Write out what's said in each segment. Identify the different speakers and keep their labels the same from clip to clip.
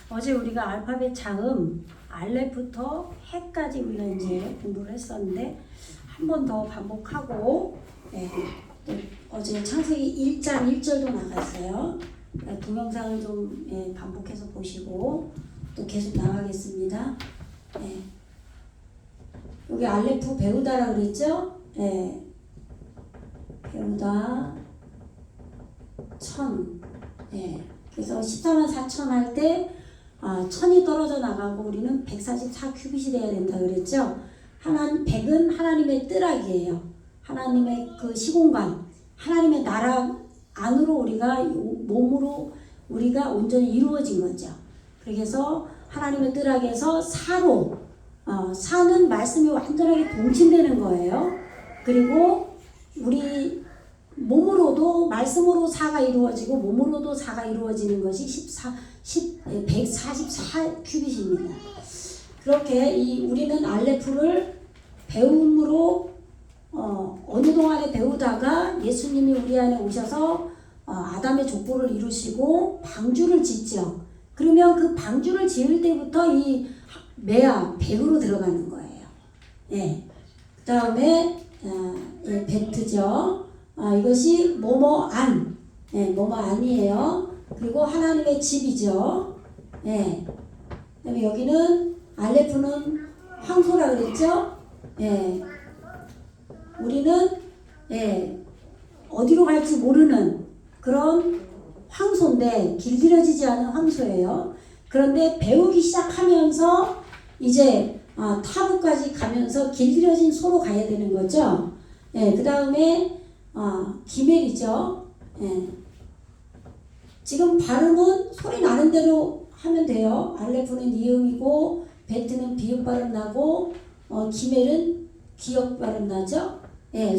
Speaker 1: 어제 우리가 알파벳 자음 알렙부터 해까지 우리가 이제 공부를 했었는데 한 번 더 반복하고 또 어제 창세기 1장 1절도 나갔어요. 동영상을 좀 반복해서 보시고 또 계속 나가겠습니다. 여기 알렙 배우다라 그랬죠? 배우다 천. 그래서 14만 4천 할 때 천이 떨어져 나가고 우리는 144 큐빗이 돼야 된다 그랬죠. 100은 하나님의 뜰락이에요. 하나님의 그 시공간, 하나님의 나라 안으로 우리가 몸으로 우리가 온전히 이루어진 거죠. 그래서 하나님의 뜰락에서 사로, 사는 말씀이 완전하게 동침되는 거예요. 그리고 우리 몸으로도 말씀으로 사가 이루어지고 몸으로도 사가 이루어지는 것이 144 큐빗입니다. 그렇게 우리는 알렙을 배움으로 어느 동안에 배우다가 예수님이 우리 안에 오셔서 아담의 족보를 이루시고 방주를 짓죠. 그러면 그 방주를 지을 때부터 이 메아 배우로 들어가는 거예요. 그 다음에 베트죠. 이것이 뭐뭐안, 뭐뭐안이에요. 그리고 하나님의 집이죠. 그다음에 여기는 알렙은 황소라 그랬죠. 우리는 어디로 갈지 모르는 그런 황소인데 길들여지지 않은 황소예요. 그런데 배우기 시작하면서 이제 타부까지 가면서 길들여진 소로 가야 되는 거죠. 그 다음에 기멜이죠. 지금 발음은 소리 나는 대로 하면 돼요. 알렙은 이음이고 베트는 비읍 발음 나고 기멜은 기역 발음 나죠.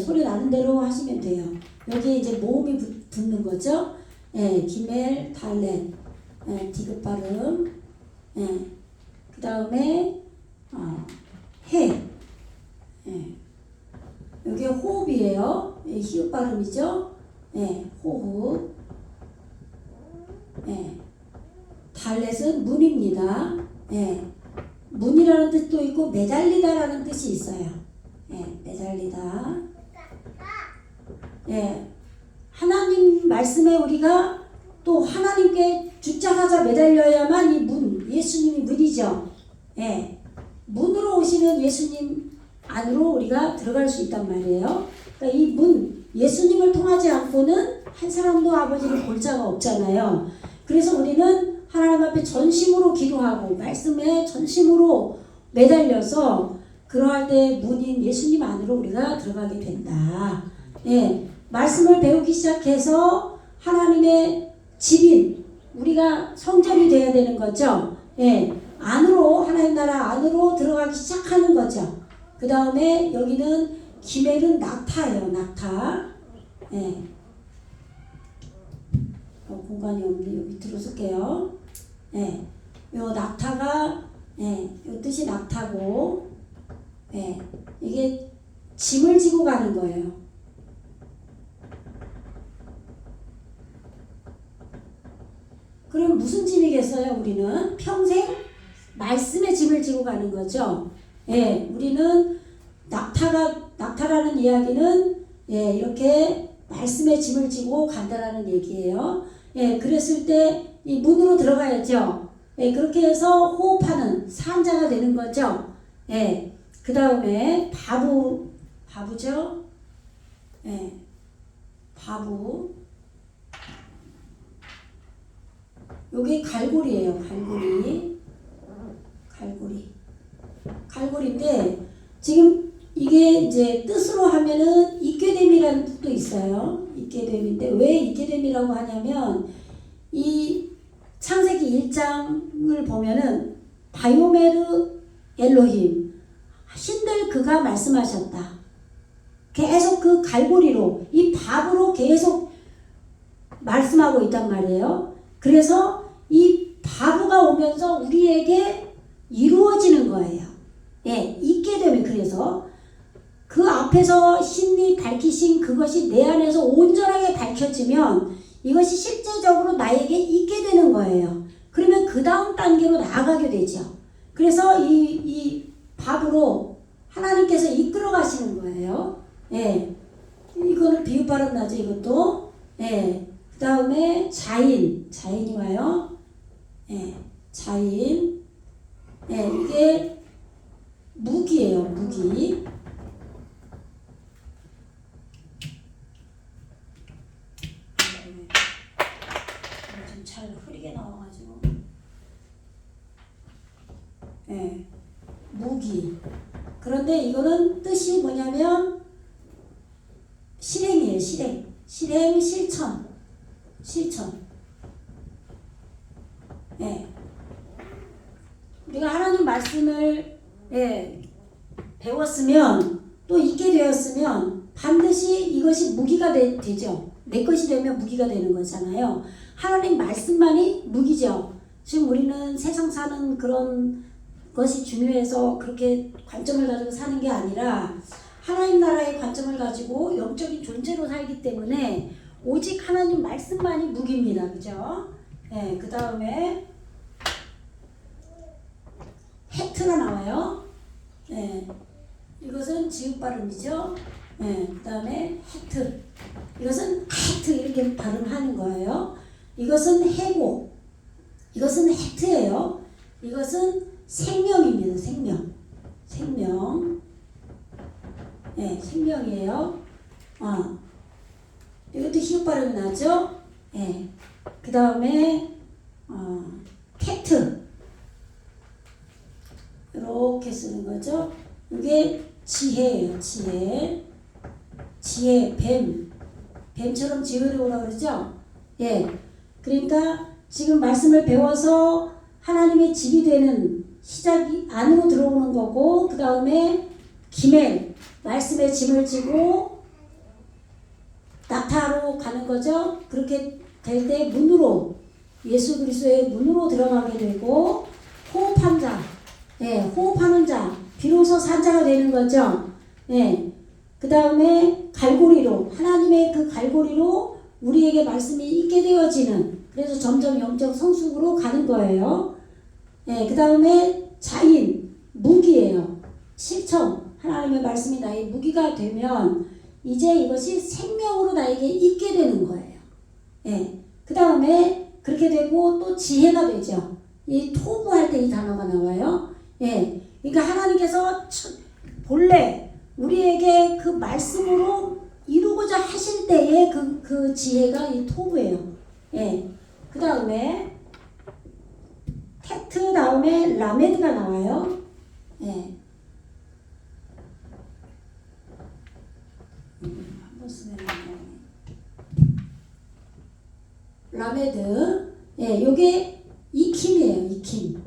Speaker 1: 소리 나는 대로 하시면 돼요. 여기 이제 모음이 붙는 거죠. 기멜, 달렛, 디귿 발음. 그 다음에 해. 여기 호흡이에요. 히읗 발음이죠. 호흡. 달렛은 문입니다. 문이라는 뜻도 있고 매달리다라는 뜻이 있어요. 매달리다. 하나님 말씀에 우리가 또 하나님께 죽자마자 매달려야만 이 문, 예수님이 문이죠. 문으로 오시는 예수님 안으로 우리가 들어갈 수 있단 말이에요. 그러니까 이 문, 예수님을 통하지 않고는 한 사람도 아버지를 볼 자가 없잖아요. 그래서 우리는 하나님 앞에 전심으로 기도하고 말씀에 전심으로 매달려서 그러할 때 문인 예수님 안으로 우리가 들어가게 된다. 말씀을 배우기 시작해서 하나님의 집인 우리가 성전이 되어야 되는 거죠. 안으로 하나님 나라 안으로 들어가기 시작하는 거죠. 그 다음에 여기는 기멜은 낙타예요. 낙타. 공간이 없는데 여기 밑으로 쓸게요. 요 낙타가 요 뜻이 낙타고 이게 짐을 지고 가는 거예요. 그럼 무슨 짐이겠어요? 우리는 평생 말씀의 짐을 지고 가는 거죠. 우리는 낙타라는 이야기는 이렇게 말씀의 짐을 지고 간다라는 얘기예요. 그랬을 때 이 문으로 들어가야죠. 그렇게 해서 호흡하는 산자가 되는 거죠. 그 다음에 바부죠. 바부. 요게 갈고리예요. 갈고리인데 지금 이게 이제 뜻으로 하면은 있게됨이라는 뜻도 있어요. 있게됨인데 왜 있게됨이라고 하냐면 이 창세기 1장을 보면은 바요메르 엘로힘 신들 그가 말씀하셨다. 계속 그 갈고리로 이 밥으로 계속 말씀하고 있단 말이에요. 그래서 이 바보가 오면서 우리에게 이루어지는 거예요. 있게 되면 그래서 그 앞에서 신이 밝히신 그것이 내 안에서 온전하게 밝혀지면 이것이 실제적으로 나에게 있게 되는 거예요. 그러면 그 그 다음 단계로 나아가게 되죠. 그래서 이 밥으로 하나님께서 이끌어 가시는 거예요. 예. 이거는 비읍 발음 나죠, 이것도. 예. 그 다음에 자인이 와요. 예. 자인. 예. 이게 무기예요, 무기. 좀 잘 흐리게 나와가지고. 예. 무기. 그런데 이거는 뜻이 뭐냐면 실행이에요. 실행, 실천. 예. 우리가 하나님 말씀을 배웠으면 또 잊게 되었으면 반드시 이것이 무기가 되죠. 내 것이 되면 무기가 되는 거잖아요. 하나님 말씀만이 무기죠. 지금 우리는 세상 사는 그런 것이 중요해서 그렇게 관점을 가지고 사는 게 아니라 하나님 나라의 관점을 가지고 영적인 존재로 살기 때문에 오직 하나님 말씀만이 무기입니다. 그죠? 예, 그 다음에 해트가 나와요. 예, 이것은 지읒 발음이죠. 예, 그 다음에 해트. 이것은 해트 이렇게 발음하는 거예요. 이것은 해고. 이것은 해트예요. 이것은 생명입니다. 생명. 예, 생명이에요. 이것도 히읗 발음이 나죠? 예. 그 다음에, 캣트. 이렇게 쓰는 거죠. 이게 지혜예요, 지혜, 뱀처럼 지혜로 오라 그러죠? 예. 그러니까 지금 말씀을 배워서 하나님의 집이 되는 시작이 안으로 들어오는 거고, 그 다음에 기멜, 말씀의 짐을 지고 낙타로 가는 거죠. 그렇게 될 때 문으로, 예수 그리스도의 문으로 들어가게 되고, 호흡한 자, 호흡하는 자, 비로소 산자가 되는 거죠. 그 다음에 갈고리로, 하나님의 그 갈고리로 우리에게 말씀이 있게 되어지는, 그래서 점점 영적 성숙으로 가는 거예요. 그 다음에 자인, 무기예요. 실천, 하나님의 말씀이 나의 무기가 되면 이제 이것이 생명으로 나에게 있게 되는 거예요. 그 다음에 그렇게 되고 또 지혜가 되죠. 이 토부할 때 이 단어가 나와요. 그러니까 하나님께서 본래 우리에게 그 말씀으로 이루고자 하실 때의 그 지혜가 이 토부예요. 그 다음에 텍트 다음에 라메드가 나와요. 한번 쓰면 라메드. 요게 익힘이에요. 익힘.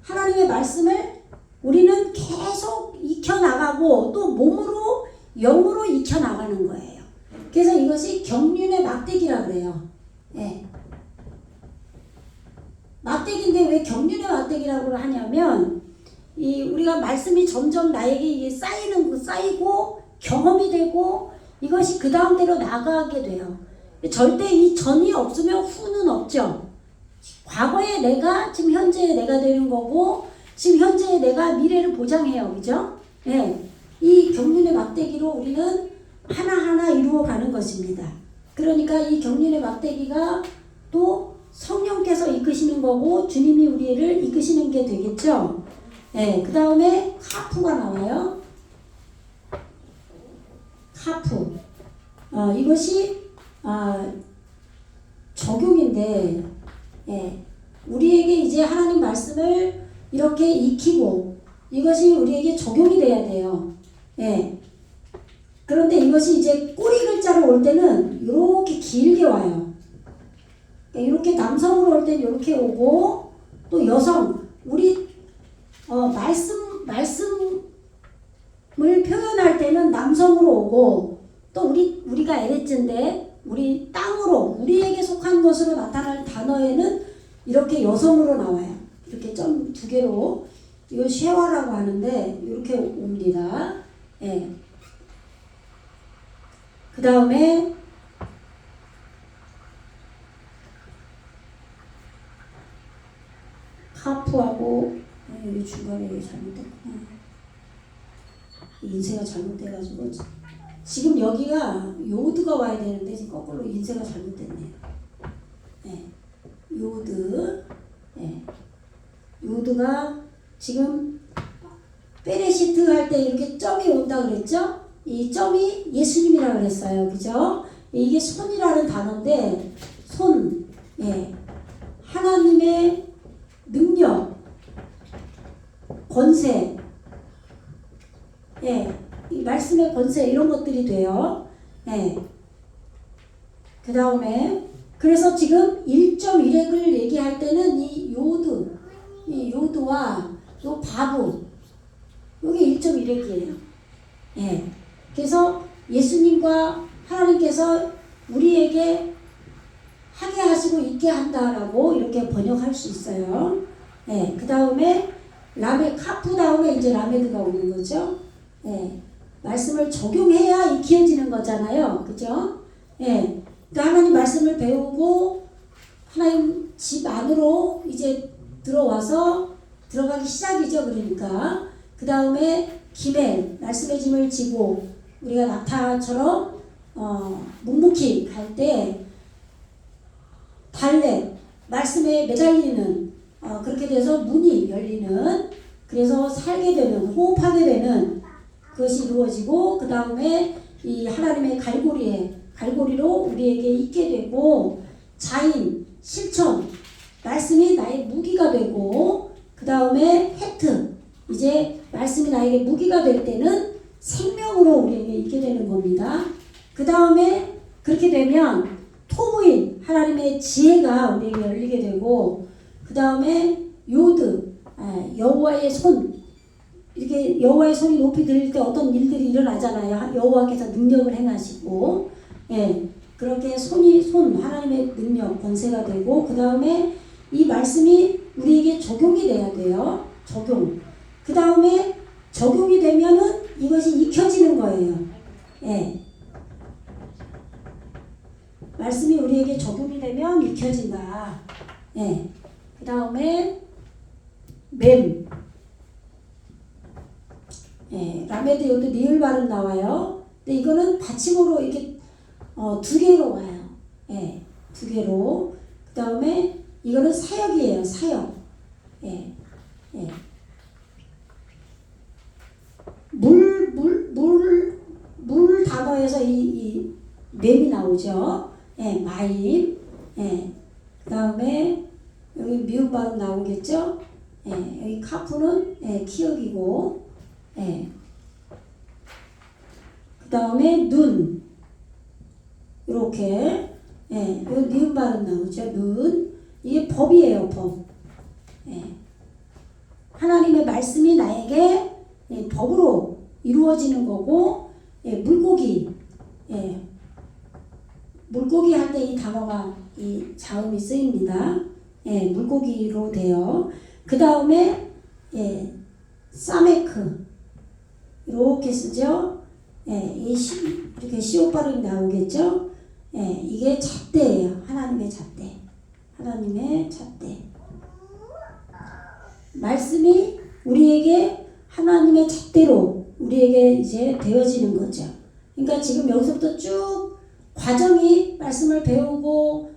Speaker 1: 하나님의 말씀을 우리는 계속 익혀나가고 또 몸으로 영으로 익혀나가는 거예요. 그래서 이것이 경륜의 막대기라 그래요. 막대기인데 왜 경륜의 막대기라고 하냐면 우리가 말씀이 점점 나에게 이게 쌓이고 경험이 되고 이것이 그 다음대로 나가게 돼요. 절대 이 전이 없으면 후는 없죠. 과거의 내가 지금 현재의 내가 되는 거고 지금 현재의 내가 미래를 보장해요. 그죠? 이 경륜의 막대기로 우리는 하나하나 이루어가는 것입니다. 그러니까 이 경륜의 막대기가 또 성령께서 이끄시는 거고 주님이 우리를 이끄시는 게 되겠죠. 그 다음에 카프가 나와요. 카프. 이것이 적용인데 우리에게 이제 하나님 말씀을 이렇게 익히고 이것이 우리에게 적용이 돼야 돼요. 그런데 이것이 이제 꼬리 글자로 올 때는 이렇게 길게 와요. 이렇게 남성으로 올 때는 이렇게 오고 또 여성 우리 말씀을 표현할 때는 남성으로 오고 또 우리가 에레츠인데 우리 땅으로 우리에게 속한 것으로 나타날 단어에는 이렇게 여성으로 나와요. 이렇게 점 두 개로 이거 쉐와라고 하는데 이렇게 옵니다. 그 다음에 카프하고 여기 중간에 잘못됐구나. 인쇄가 잘못돼가지고 지금 여기가 요드가 와야 되는데 지금 거꾸로 인쇄가 잘못됐네요. 네. 요드, 네. 요드가 지금 베레시트 할 때 이렇게 점이 온다 그랬죠? 이 점이 예수님이라 그랬어요. 그죠? 이게 손이라는 단어인데 손, 예. 하나님의 능력, 권세, 예. 이 말씀의 권세 이런 것들이 돼요. 예. 그 다음에 그래서 지금 1.1핵을 얘기할 때는 이 요드와 요 바브 이게 1.1핵이에요. 예. 그래서 예수님과 하나님께서 우리에게 하게 하시고 있게 한다라고 이렇게 번역할 수 있어요. 예. 그 다음에 카프 다음에 이제 라메드가 오는 거죠. 예. 말씀을 적용해야 익혀지는 거잖아요. 그죠? 예. 그러니까 하나님 말씀을 배우고 하나님 집 안으로 이제 들어가기 시작이죠. 그러니까 그 다음에 기멜 말씀의 짐을 지고 우리가 낙타처럼 묵묵히 갈 때 달래 말씀에 매달리는 그렇게 돼서 문이 열리는 그래서 살게 되는 호흡하게 되는 그것이 이루어지고 그 다음에 이 하나님의 갈고리로 우리에게 있게 되고 자인 실천 말씀이 나의 무기가 되고 그 다음에 헤트 이제 말씀이 나에게 무기가 될 때는 생명으로 우리에게 있게 되는 겁니다. 그 다음에 그렇게 되면 토부인 하나님의 지혜가 우리에게 열리게 되고 그 다음에 요드 여호와의 손 이렇게 여호와의 손이 높이 들릴 때 어떤 일들이 일어나잖아요. 여호와께서 능력을 행하시고 예, 그렇게 손 하나님의 능력 권세가 되고 그 다음에 이 말씀이 우리에게 적용이 돼야 돼요. 적용. 그 다음에 적용이 되면은 이것이 익혀지는 거예요. 예. 말씀이 우리에게 적용이 되면 익혀진다. 예. 그 다음에 맴. 예. 라메드 요드 리을 발음 나와요. 근데 이거는 받침으로 이렇게 두 개로 와요. 예. 두 개로. 그 다음에 이거는 사역이에요. 사역. 예. 예. 물 단어에서 이 맴이 나오죠. 예, 마임. 예. 그 다음에 여기 미음 발음 나오겠죠. 예, 여기 카프는 예, 키읔이고. 예. 그 다음에 눈. 이렇게. 예, 여기 미음 발음 나오죠. 눈. 이게 법이에요, 법. 예. 하나님의 말씀이 나에게 예, 법으로 이루어지는 거고, 예, 물고기, 예, 물고기 할 때 이 단어가 이 자음이 쓰입니다. 예, 물고기로 돼요. 그 다음에 예, 사메크 이렇게 쓰죠. 예, 이렇게 시옷 발음이 나오겠죠. 예, 이게 잣대예요. 하나님의 잣대. 하나님의 잣대. 말씀이 우리에게 하나님의 잣대로 우리에게 이제 되어지는 거죠. 그러니까 지금 여기서부터 쭉 과정이 말씀을 배우고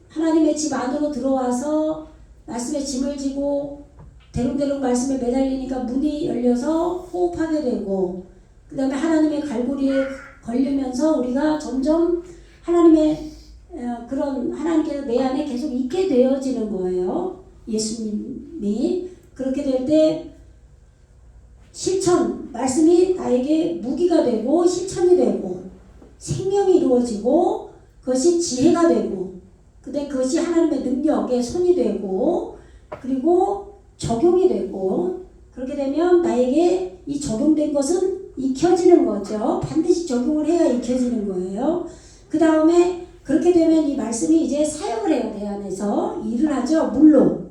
Speaker 1: 하나님의 집 안으로 들어와서 말씀의 짐을 지고 대롱대롱 말씀에 매달리니까 문이 열려서 호흡하게 되고 그 다음에 하나님의 갈고리에 걸리면서 우리가 점점 하나님의 그런 하나님께서 내 안에 계속 있게 되어지는 거예요. 예수님이 그렇게 될 때 실천 말씀이 나에게 무기가 되고 실천이 되고 생명이 이루어지고 그것이 지혜가 되고 근데 그것이 하나님의 능력의 손이 되고 그리고 적용이 되고 그렇게 되면 나에게 이 적용된 것은 익혀지는 거죠. 반드시 적용을 해야 익혀지는 거예요. 그 다음에 그렇게 되면 이 말씀이 이제 사역을 해요. 내 안에서 일을 하죠. 물로.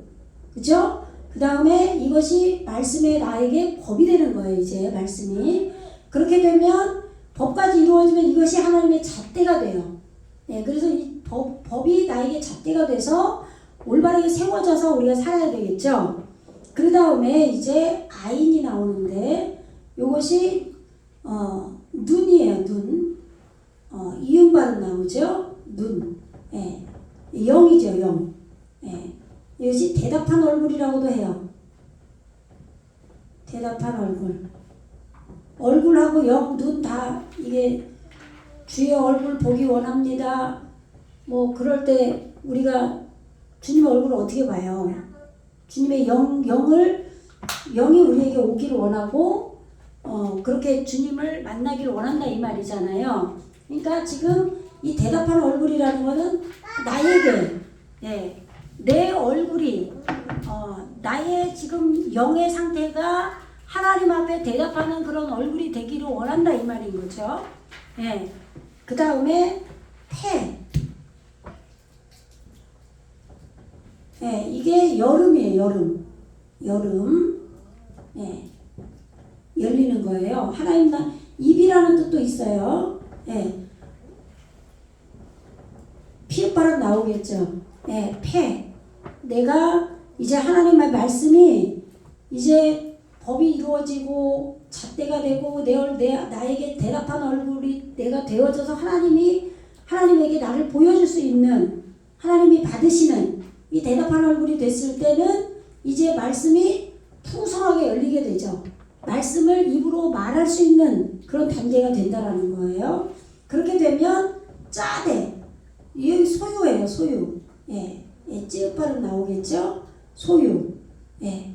Speaker 1: 그죠? 그 다음에 이것이 말씀에 나에게 법이 되는 거예요. 이제 말씀이. 그렇게 되면 법까지 이루어지면 이것이 하나님의 잣대가 돼요. 네, 그래서 이 법이 나에게 잣대가 돼서 올바르게 세워져서 우리가 살아야 되겠죠. 그 다음에 이제 아인이 나오는데 요것이 눈이에요. 눈. 이음 발음 나오죠. 눈. 예. 영이죠. 영. 예. 이것이 대답한 얼굴이라고도 해요. 대답한 얼굴. 얼굴하고 영, 눈 다 이게 주의 얼굴 보기 원합니다. 뭐 그럴 때 우리가 주님의 얼굴을 어떻게 봐요? 주님의 영이 우리에게 오기를 원하고 그렇게 주님을 만나기를 원한다 이 말이잖아요. 그러니까 지금 이 대답하는 얼굴이라는 거는 나에게 내 얼굴이 나의 지금 영의 상태가 하나님 앞에 대답하는 그런 얼굴이 되기를 원한다 이 말인 거죠. 예. 그 다음에 폐. 예, 이게 여름이에요. 여름. 예. 열리는 거예요. 하나님 입이라는 뜻도 있어요. 예. 피읍 발음 나오겠죠. 예, 폐. 내가 이제 하나님의 말씀이 이제 법이 이루어지고 잣대가 되고 나에게 대답한 얼굴이 내가 되어져서 하나님에게 나를 보여줄 수 있는 하나님이 받으시는 이 대답한 얼굴이 됐을 때는 이제 말씀이 풍성하게 열리게 되죠. 말씀을 입으로 말할 수 있는 그런 단계가 된다라는 거예요. 그렇게 되면 짜대. 이게 소유예요. 소유. 예. 찌읍 발음 나오겠죠? 소유. 예.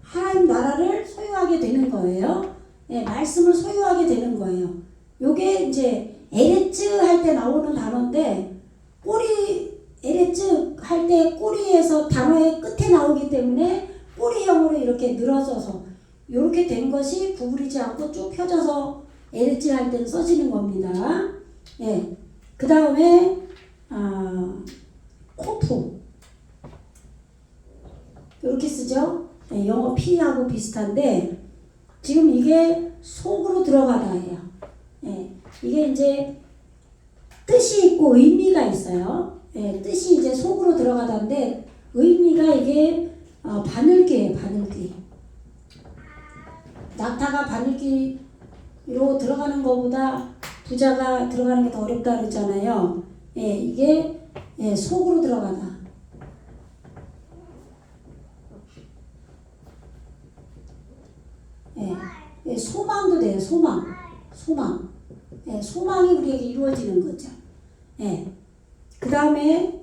Speaker 1: 하나님 나라를 소유하게 되는 거예요. 예, 말씀을 소유하게 되는 거예요. 요게 이제 에레츠 할 때 나오는 단어인데 에레츠 할 때 꼬리에서 단어의 끝에 나오기 때문에 꼬리형으로 이렇게 늘어져서 이렇게 된 것이 구부리지 않고 쭉 펴져서 에레츠 할 때는 써지는 겁니다. 예. 그 다음에 코프 이렇게 쓰죠. 네, 영어 P하고 비슷한데 지금 이게 속으로 들어가다예요. 네, 이게 이제 뜻이 있고 의미가 있어요. 네, 뜻이 이제 속으로 들어가다인데 의미가 이게 바늘귀예요. 바늘귀. 낙타가 바늘귀로 들어가는 것보다 부자가 들어가는 게 더 어렵다 그러잖아요. 예, 이게 속으로 들어가다. 소망도 돼요. 소망. 소망이 우리에게 이루어지는 거죠. 그 다음에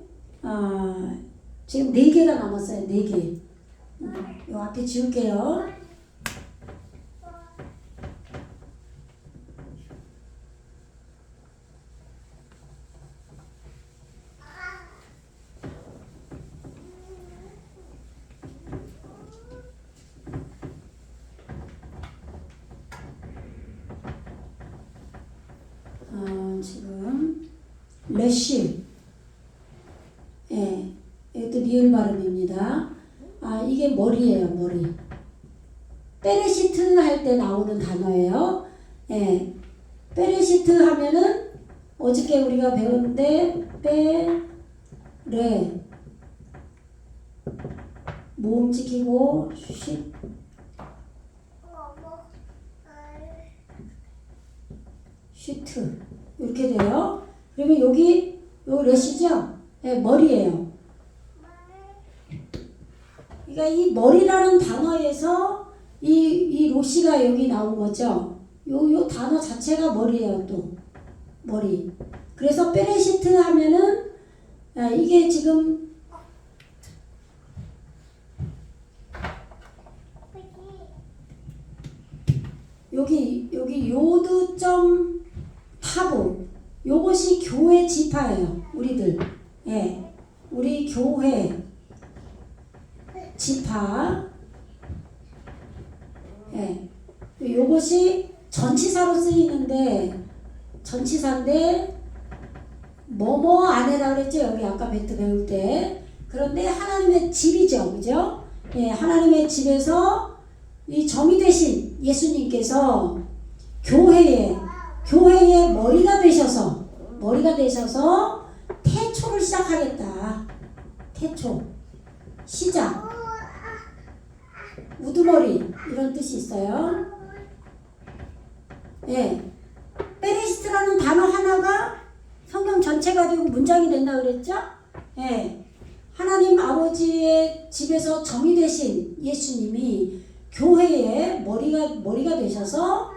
Speaker 1: 지금 4개가 남았어요. 4개. 요 앞에 지울게요. 지금 레쉬, 이것도 리을 발음입니다. 이게 머리예요. 머리. 페레시트 할 때 나오는 단어예요. 페레시트 하면은 어저께 우리가 배웠는데 페레 모음 지키고 슈트 이렇게 돼요. 그러면 여기 요 레시죠? 머리예요. 그러니까 이 머리라는 단어에서 이 로시가 여기 나온 거죠. 요 단어 자체가 머리예요. 또 머리. 그래서 페레시트 하면은 이게 지금 여기 요드점 타브 요것이 교회 지파예요. 우리들. 우리 교회 지파. 요것이 전치사로 쓰이는데 전치사인데 뭐뭐 안에라 그랬죠. 여기 아까 배트 배울 때. 그런데 하나님의 집이죠. 그죠? 하나님의 집에서 이 점이 되신 예수님께서 교회의 머리가 되셔서 태초를 시작하겠다. 태초. 시작, 우두머리 이런 뜻이 있어요. 예, 베레시트라는 단어 하나가 성경 전체가 되고 문장이 된다 그랬죠? 예, 하나님 아버지의 집에서 정이 되신 예수님이 교회의 머리가 되셔서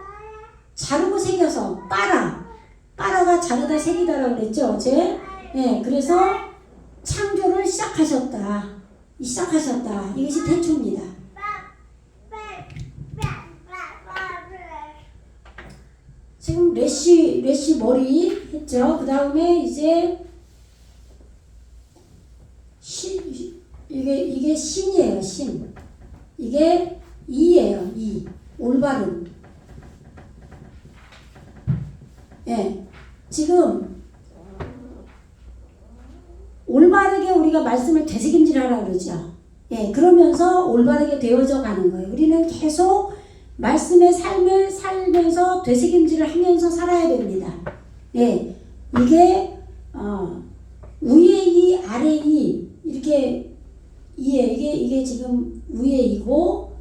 Speaker 1: 자르고 새겨서 빠라가 자르다 새기다라고 그랬죠 어제. 예, 그래서 창조를 시작하셨다. 이것이 태초입니다. 지금 레시 머리 했죠. 그 다음에 이제 이게 신이에요. 신. 이게 이예요. 이. 올바름. 예. 지금 올바르게 우리가 말씀을 되새김질하라 그러죠. 예. 그러면서 올바르게 되어져 가는 거예요. 우리는 계속 말씀의 삶을 살면서 되새김질을 하면서 살아야 됩니다. 예. 이게 위에 이 아래 이 이렇게 이게 지금 위에 이고,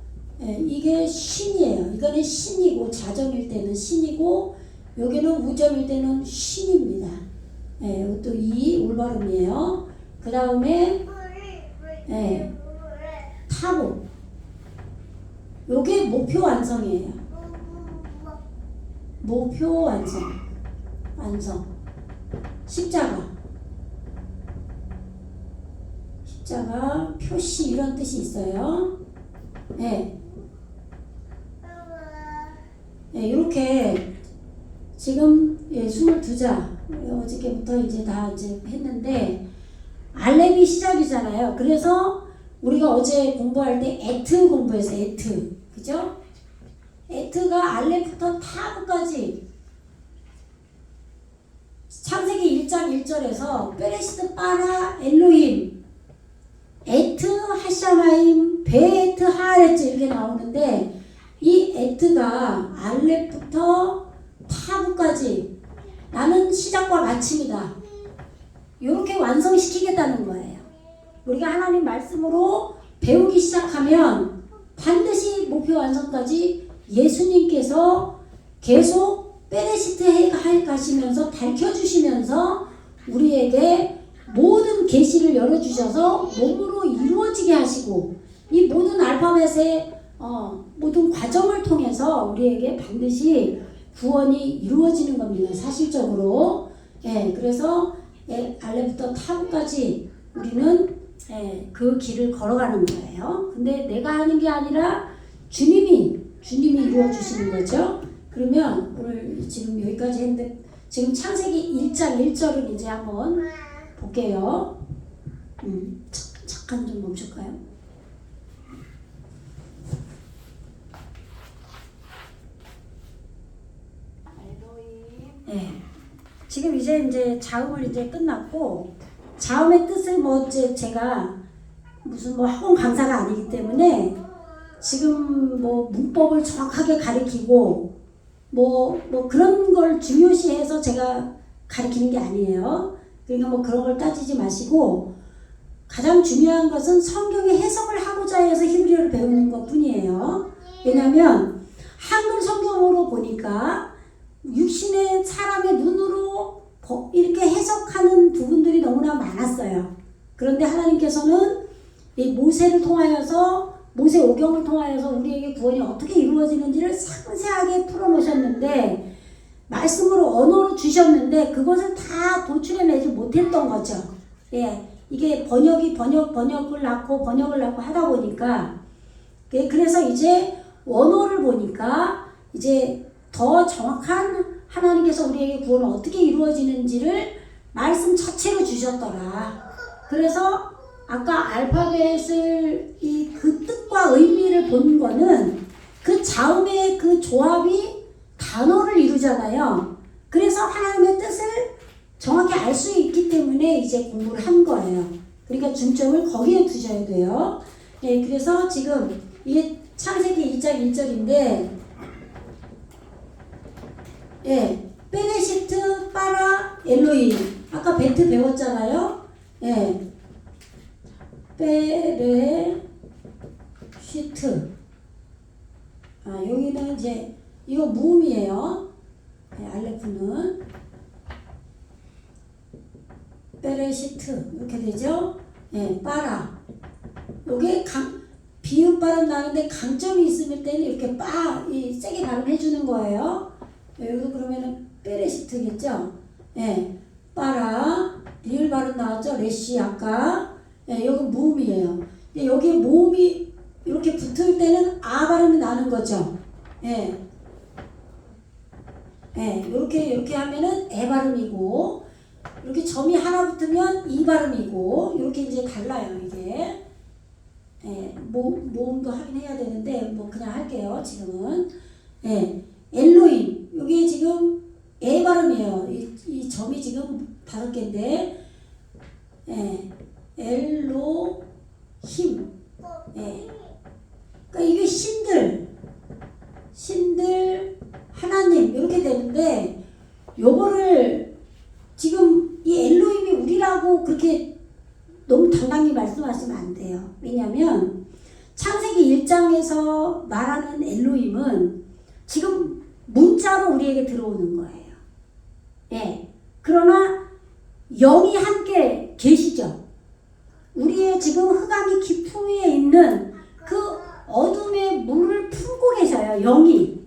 Speaker 1: 예, 이게 신이에요. 이거는 신이고, 자점일 때는 신이고, 여기는 우점일 때는 신입니다. 예, 이것도 이 올바름이에요. 그 다음에 예, 타고, 요게 목표 완성이에요. 목표 완성. 십자가, 표시 이런 뜻이 있어요. 예. 예, 이렇게 지금 22자 어저께부터 이제 다 이제 했는데 알렙이 시작이잖아요. 그래서 우리가 어제 공부할 때 에트 공부했어요. 에트. 그죠? 에트가 알렙부터 타브까지 창세기 1장 1절에서 베레시트 바라 엘로힘 에트 하샤마임 베에트 하레츠 이렇게 나오는데 이 에트가 알렙부터 타브까지 나는 시작과 마침이다. 이렇게 완성시키겠다는 거예요. 우리가 하나님 말씀으로 배우기 시작하면 반드시 목표 완성까지 예수님께서 계속 베레시트 해 가시면서 밝혀주시면서 우리에게 모든 계시를 열어주셔서 몸으로 이루어지게 하시고 이 모든 알파벳의 모든 과정을 통해서 우리에게 반드시 구원이 이루어지는 겁니다. 사실적으로. 예, 그래서 알렙부터 타브까지 우리는 그 길을 걸어가는 거예요. 근데 내가 하는 게 아니라 주님이 이루어주시는 거죠. 그러면 오늘 지금 여기까지 했는데 지금 창세기 1장 1절을 이제 한번 볼게요. 잠깐 좀 멈출까요? 네. 지금 이제 자음을 이제 끝났고 자음의 뜻을 이제 제가 무슨 학원 강사가 아니기 때문에 지금 문법을 정확하게 가리키고 그런 걸 중요시해서 제가 가리키는 게 아니에요. 그러니까 그런 걸 따지지 마시고 가장 중요한 것은 성경의 해석을 하고자 해서 히브리어를 배우는 것 뿐이에요. 왜냐하면 한글 성경으로 보니까 육신의 사람의 눈으로 이렇게 해석하는 부분들이 너무나 많았어요. 그런데 하나님께서는 이 모세를 통하여서 모세 오경을 통하여서 우리에게 구원이 어떻게 이루어지는지를 상세하게 풀어놓으셨는데 말씀으로 언어로 주셨는데 그것을 다 도출해내지 못했던 거죠. 예, 이게 번역을 낳고 하다 보니까 그래서 이제 원어를 보니까 이제 더 정확한 하나님께서 우리에게 구원은 어떻게 이루어지는지를 말씀 자체로 주셨더라. 그래서 아까 알파벳을 그 뜻과 의미를 본 거는 그 자음의 그 조합이 단어를 이루잖아요. 그래서 하나님의 뜻을 정확히 알 수 있기 때문에 이제 공부를 한 거예요. 그러니까 중점을 거기에 두셔야 돼요. 네, 그래서 지금 이게 창세기 2장 1절인데 예, 베네시트 파라 엘로임 아까 베트 배웠잖아요. 예, 베레시트. 여기는 이제 이거 무음이에요. 알레프는 베레시트 이렇게 되죠. 빠라. 요게 비읍 발음 나는데 강점이 있을 때는 이렇게 세게 발음해 주는 거예요. 여기도 그러면은 베레시트겠죠. 빠라. 리을 발음 나왔죠. 레시 아까. 여기 무음이에요. 여기에 모음이 이렇게 붙을 때는 아 발음이 나는 거죠. 이렇게 하면은 에 발음이고, 이렇게 점이 하나 붙으면 이 발음이고, 이렇게 이제 달라요, 이게. 모음도 하긴 해야 되는데, 뭐 그냥 할게요, 지금은. 엘로임. 여기 지금 에 발음이에요. 이 점이 지금 5개인데, 엘로힘. 그러니까 이게 신들, 하나님 이렇게 되는데, 요거를 지금 이 엘로힘이 우리라고 그렇게 너무 당당히 말씀하시면 안 돼요. 왜냐하면 창세기 1장에서 말하는 엘로힘은 지금 문자로 우리에게 들어오는 거예요. 그러나 영이 함께 계시죠. 우리의 지금 흑암이 깊은 위에 있는 그 어둠의 물을 품고 계셔요. 영이.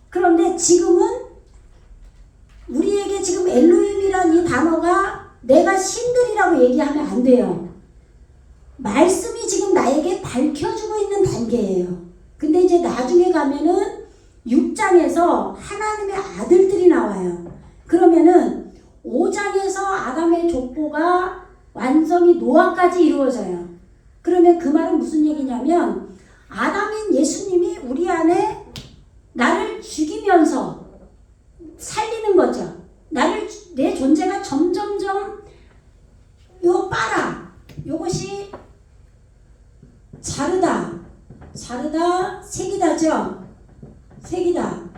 Speaker 1: 그런데 지금은 우리에게 지금 엘로힘이란 이 단어가 내가 신들이라고 얘기하면 안 돼요. 말씀이 지금 나에게 밝혀주고 있는 단계예요. 근데 이제 나중에 가면은 6장에서 하나님의 아들들이 나와요. 그러면은 5장에서 아담의 족보가 완성이 노아까지 이루어져요. 그러면 그 말은 무슨 얘기냐면 아담인 예수님이 우리 안에 나를 죽이면서 살리는 거죠. 내 존재가 점점점 요것이 자르다, 색이다죠. 색이다.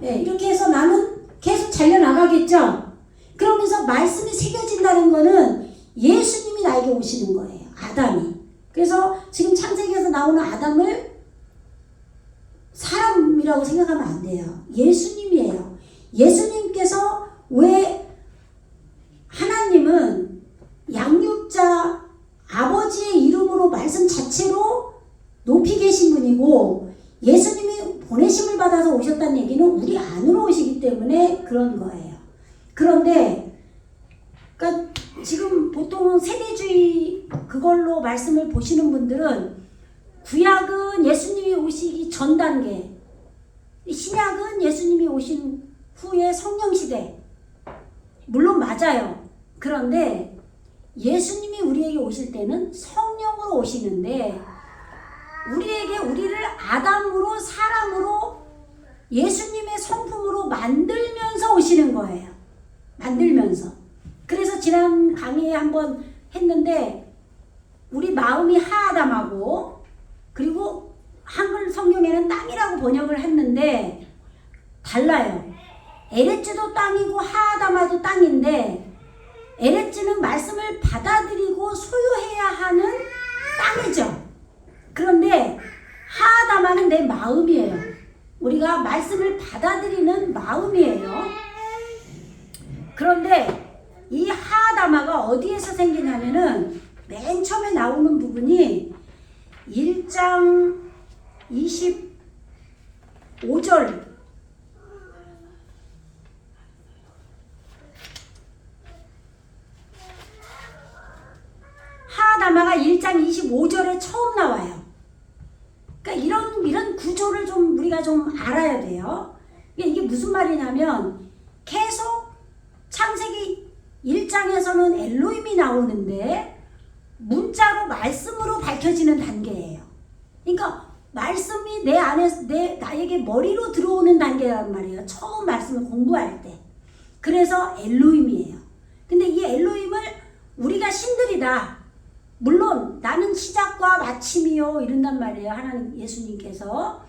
Speaker 1: 이렇게 해서 나는 계속 잘려나가겠죠. 그러면서 말씀이 새겨진다는 거는 예수님이 나에게 오시는 거예요. 아담이. 그래서 지금 창세기에서 나오는 아담을 사람이라고 생각하면 안 돼요. 예수님이에요. 예수님께서 왜 하나님은 양육자 아버지의 이름으로 말씀 자체로 높이 계신 분이고 예수님이 보내심을 받아서 오셨다는 얘기는 우리 안으로 오시기 때문에 그런 거예요. 그런데 그러니까 지금 보통 세대주의 그걸로 말씀을 보시는 분들은 구약은 예수님이 오시기 전 단계, 신약은 예수님이 오신 후에 성령시대. 물론 맞아요. 그런데 예수님이 우리에게 오실 때는 성령으로 오시는데 우리를 아담으로 사람으로 예수님의 성품으로 만들면서 오시는 거예요. 만들면서. 그래서 지난 강의에 한번 했는데 우리 마음이 하아담하고 그리고 한글 성경에는 땅이라고 번역을 했는데 달라요. 에레츠도 땅이고 하아담아도 땅인데 에레츠는 말씀을 받아들이고 소유해야 하는 땅이죠. 그런데 하아담아는 내 마음이에요. 우리가 말씀을 받아들이는 마음이에요. 그런데 이 하아담아가 어디에서 생기냐면은 맨 처음에 나오는 부분이 1장 25절 하아담아가 1장 25절에 처음 나와요. 그러니까 이런 구조를 좀 우리가 좀 알아야 돼요. 이게 무슨 말이냐면 계속 창세기 1장에서는 엘로힘이 나오는데 문자로 말씀으로 밝혀지는 단계예요. 그러니까 말씀이 내 안에 나에게 머리로 들어오는 단계란 말이에요. 처음 말씀을 공부할 때. 그래서 엘로힘이에요. 근데 이 엘로힘을 우리가 신들이다. 물론 나는 시작과 마침이요 이런단 말이에요. 하나님 예수님께서.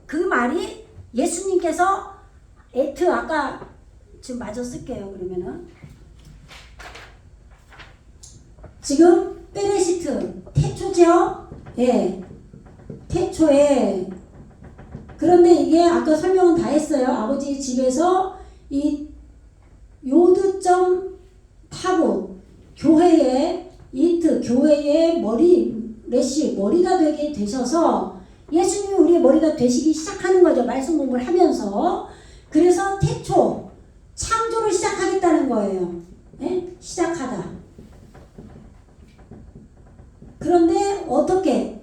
Speaker 1: 그 말이 예수님께서 아까 지금 마저 쓸게요. 그러면은 지금 베레시트 태초죠. 예, 태초에. 그런데 이게 아까 설명은 다 했어요. 아버지 집에서 이 요드점 타고 교회의 이트 교회의 머리가 되게 되셔서 예수님이 우리의 머리가 되시기 시작하는 거죠. 말씀 공부를 하면서. 그래서 태초 창조를 시작하겠다는 거예요. 예? 시작하다. 그런데 어떻게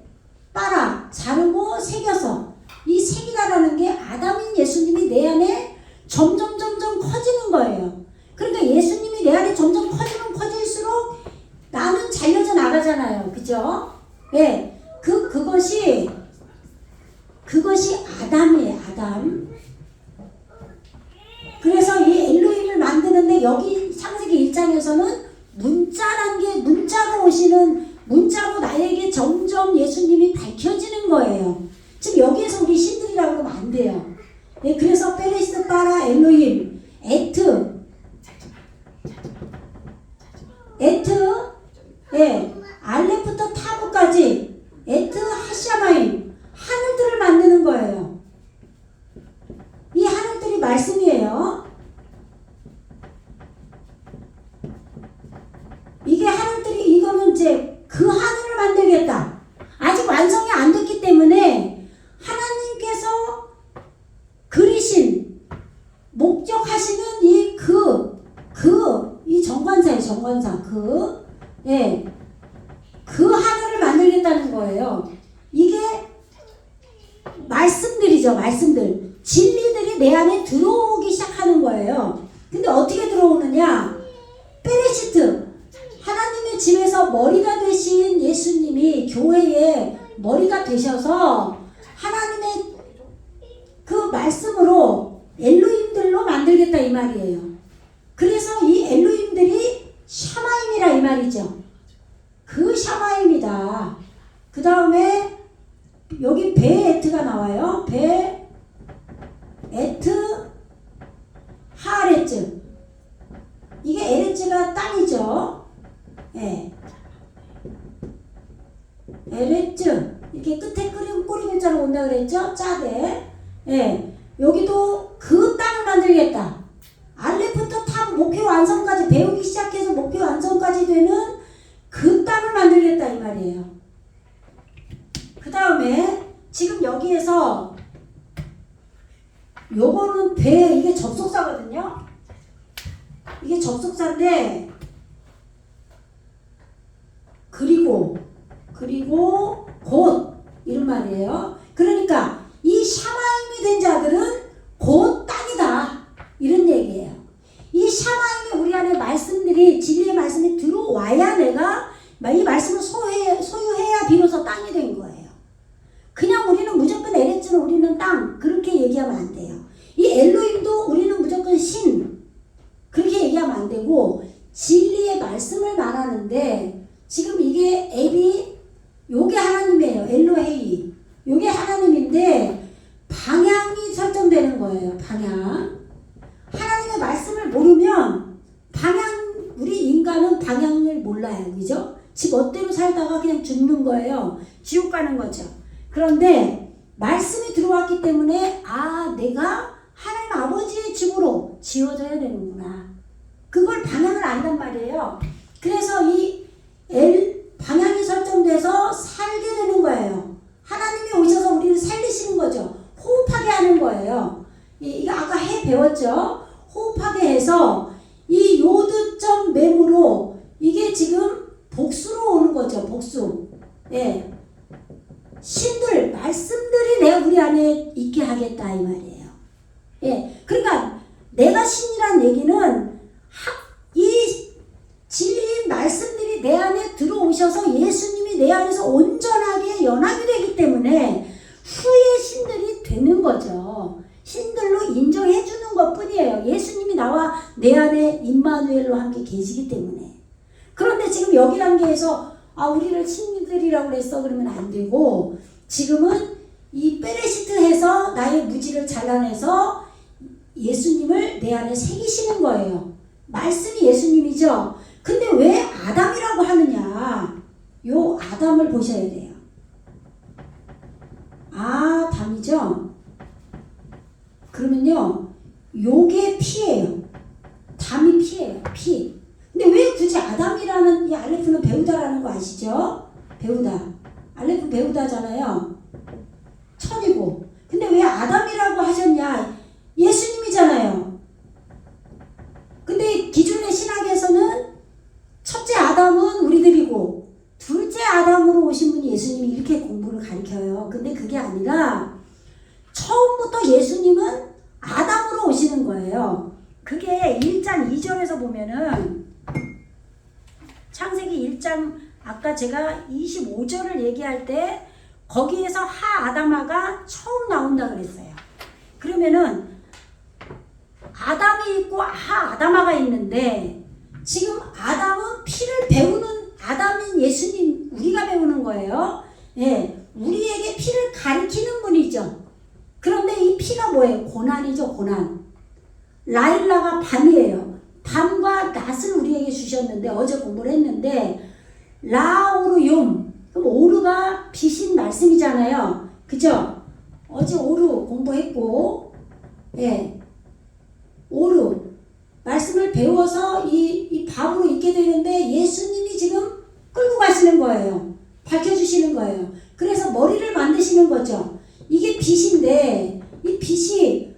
Speaker 1: 자르고 새겨서 이 새기다라는 게 아담인 예수님이 내 안에 점점 커지는 거예요. 그러니까 예수님이 내 안에 점점 커지면 커질수록 나는 잘려져 나가잖아요. 그죠? 예. 그것이 아담이에요. 아담. 그래서 이 엘로힘을 만드는데 여기 창세기 1장에서는 문자로 오시는 문자로 나에게 점점 예수님이 밝혀지는 거예요. 지금 여기에서 우리 신들이라고 그러면 안 돼요. 예, 그래서 베레시트 바라 엘로힘 에트 예, 알레부터 타브까지 에트 하샤마임 하늘들을 만드는 거예요. 이 하늘들이 말씀이에요. 이게 하늘들이 이거는 이제 그 하늘을 만들겠다. 아직 완성이 안 됐기 때문에 하나님께서 그리신 목적하시는 이 정관사예요. 정관사 그 하늘을 만들겠다는 거예요. 이게 말씀들이죠. 말씀들 진리들이 내 안에 들어오기 시작하는 거예요. 근데 어떻게 들어오느냐? 베레시트 하나님의 집에서 머리가 되신 예수님이 교회의 머리가 되셔서 하나님의 그 말씀으로 엘로힘들로 만들겠다 이 말이에요. 그래서 이 엘로힘들이 샤마임이라 이 말이죠. 그 샤마임이다. 그 다음에 여기 베에트가 나와요. 베에트 하레츠. 이게 에레츠가 땅이죠. 예. 에레츠. 이렇게 끝에 꼬리 글자로 온다 그랬죠? 짜대. 예. 여기도 그 땅을 만들겠다. 알레부터 탑 목표 완성까지 배우기 시작해서 목표 완성까지 되는 그 땅을 만들겠다 이 말이에요. 그 다음에 지금 여기에서 요거는 이게 접속사거든요. 이게 접속사인데 그리고 곧 이런 말이에요. 그러니까 이 샤마임이 된 자들은 곧 땅이다 이런 얘기예요. 이 샤마임이 우리 안에 말씀들이 진리의 말씀이 들어와야 내가 이 말씀을 소유해야 비로소 땅이 된 거예요. 그냥 우리는 무조건 에레츠는 우리는 땅 그렇게 얘기하면 안 돼요. 이 엘로힘도 우리는 무조건 신 그렇게 얘기하면 안 되고 진리의 말씀을 말하는데 지금 이게 요게 하나님이에요. 엘로헤이 요게 하나님인데 방향이 설정되는 거예요. 방향. 하나님의 말씀을 모르면 우리 인간은 방향을 몰라요. 그죠? 지 멋대로 살다가 그냥 죽는 거예요. 지옥 가는 거죠. 그런데 말씀이 들어왔기 때문에 내가 하나님 아버지의 집으로 지어져야 되는구나. 그걸 방향을 안단 말이에요. 그래서 방향이 설정돼서 살게 되는 거예요. 하나님이 오셔서 우리를 살리시는 거죠. 호흡하게 하는 거예요. 이거 아까 배웠죠? 호흡하게 해서 이 요드점 맴으로 이게 지금 복수로 오는 거죠. 복수. 예. 신들, 말씀들이 우리 안에 있게 하겠다 이 말이에요. 예. 그러니까 내가 신이란 얘기는 이 진리의 말씀들이 내 안에 들어오셔서 예수님이 내 안에서 온전하게 연합이 되기 때문에 후에 신들이 되는 거죠. 신들로 인정해 주는 것 뿐이에요. 예수님이 나와 내 안에 임마누엘로 함께 계시기 때문에. 그런데 지금 여기 단계에서 우리를 신들이라고 그랬어 그러면 안 되고 지금은 이 베레시트해서 나의 무지를 잘라내서 예수님을 내 안에 새기시는 거예요. 말씀이 예수님이죠. 근데 왜 아담이라고 하느냐? 요 아담을 보셔야 돼요. 아담이죠? 그러면요, 요게 피예요. 담이 피예요. 피. 근데 왜 굳이 아담이라는, 이 알레프는 배우다라는 거 아시죠? 배우다. 알레프 배우다잖아요. 천이고. 근데 왜 아담이라고 하셨냐? 예수님이잖아요. 근데 기존의 신학에서는 첫째 아담은 우리들이고 둘째 아담으로 오신 분이 예수님이 이렇게 공부를 가르쳐요. 근데 그게 아니라 처음부터 예수님은 아담으로 오시는 거예요. 그게 1장 2절에서 보면은 창세기 1장 아까 제가 25절을 얘기할 때 거기에서 하 아담아가 처음 나온다 그랬어요. 그러면은 아담이 있고 하 아담아가 있는데 지금 아담은 피를 배우는 아담인 예수님 우리가 배우는 거예요. 예, 우리에게 피를 가리키는 분이죠. 그런데 이 피가 뭐예요? 고난이죠, 고난. 라일라가 밤이에요. 밤과 낮을 우리에게 주셨는데 어제 공부를 했는데 라오르 욤, 그럼 오르가 빛인 말씀이잖아요. 그죠? 어제 오르 공부했고, 예, 오르 말씀을 배워서 이 밥으로 있게 되는데 예수님이 지금 끌고 가시는 거예요. 밝혀주시는 거예요. 그래서 머리를 만드시는 거죠. 이게 빛인데 이 빛이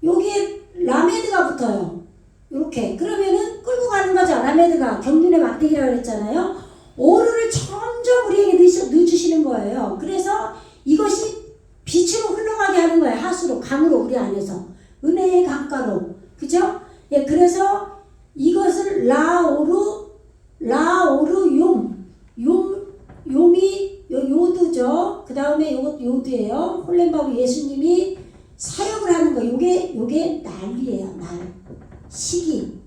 Speaker 1: 여기에 라메드가 붙어요. 이렇게. 그러면은 끌고 가는 거죠. 라메드가 경륜의 막대기라고 그랬잖아요. 오르를 점점 우리에게 넣어주시는 거예요. 그래서 이것이 빛으로 흘러가게 하는 거예요. 하수로, 강으로 우리 안에서. 은혜의 강가로. 그죠? 예, 그래서 이것을 라오르 욤이 요드죠. 그 다음에 요드예요. 홀렘바브 예수님이 사역을 하는 거. 요게 날이에요. 날. 시기.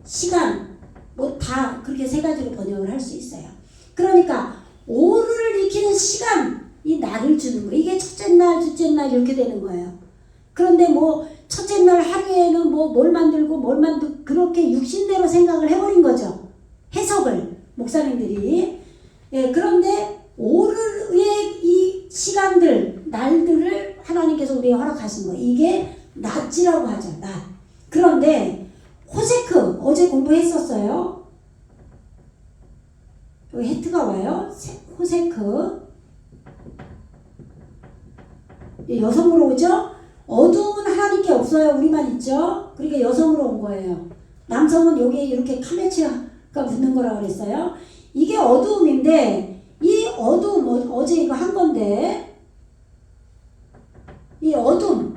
Speaker 1: 시간. 뭐 다 그렇게 세 가지로 번역을 할 수 있어요. 그러니까 오르를 익히는 시간, 이 날을 주는 거예요. 이게 첫째 날, 둘째 날 이렇게 되는 거예요. 그런데 뭐 첫째 날 하루에는 뭐 뭘 만들고 그렇게 육신대로 생각을 해버린 거죠. 해석을 목사님들이. 예, 그런데 오르의 이 시간들, 날들을 하나님께서 우리에게 허락하신 거예요. 이게 낮이라고 하죠. 낮. 그런데 호세크 어제 공부했었어요. 여기 헤트가 와요. 호세크. 여성으로 오죠. 어두운 하나님께 없어요. 우리만 있죠. 그러니까 여성으로 온 거예요. 남성은 여기에 이렇게 카메치가 붙는 거라고 그랬어요. 이게 어두움인데 이 어두움 어제 이거 한 건데 이 어둠을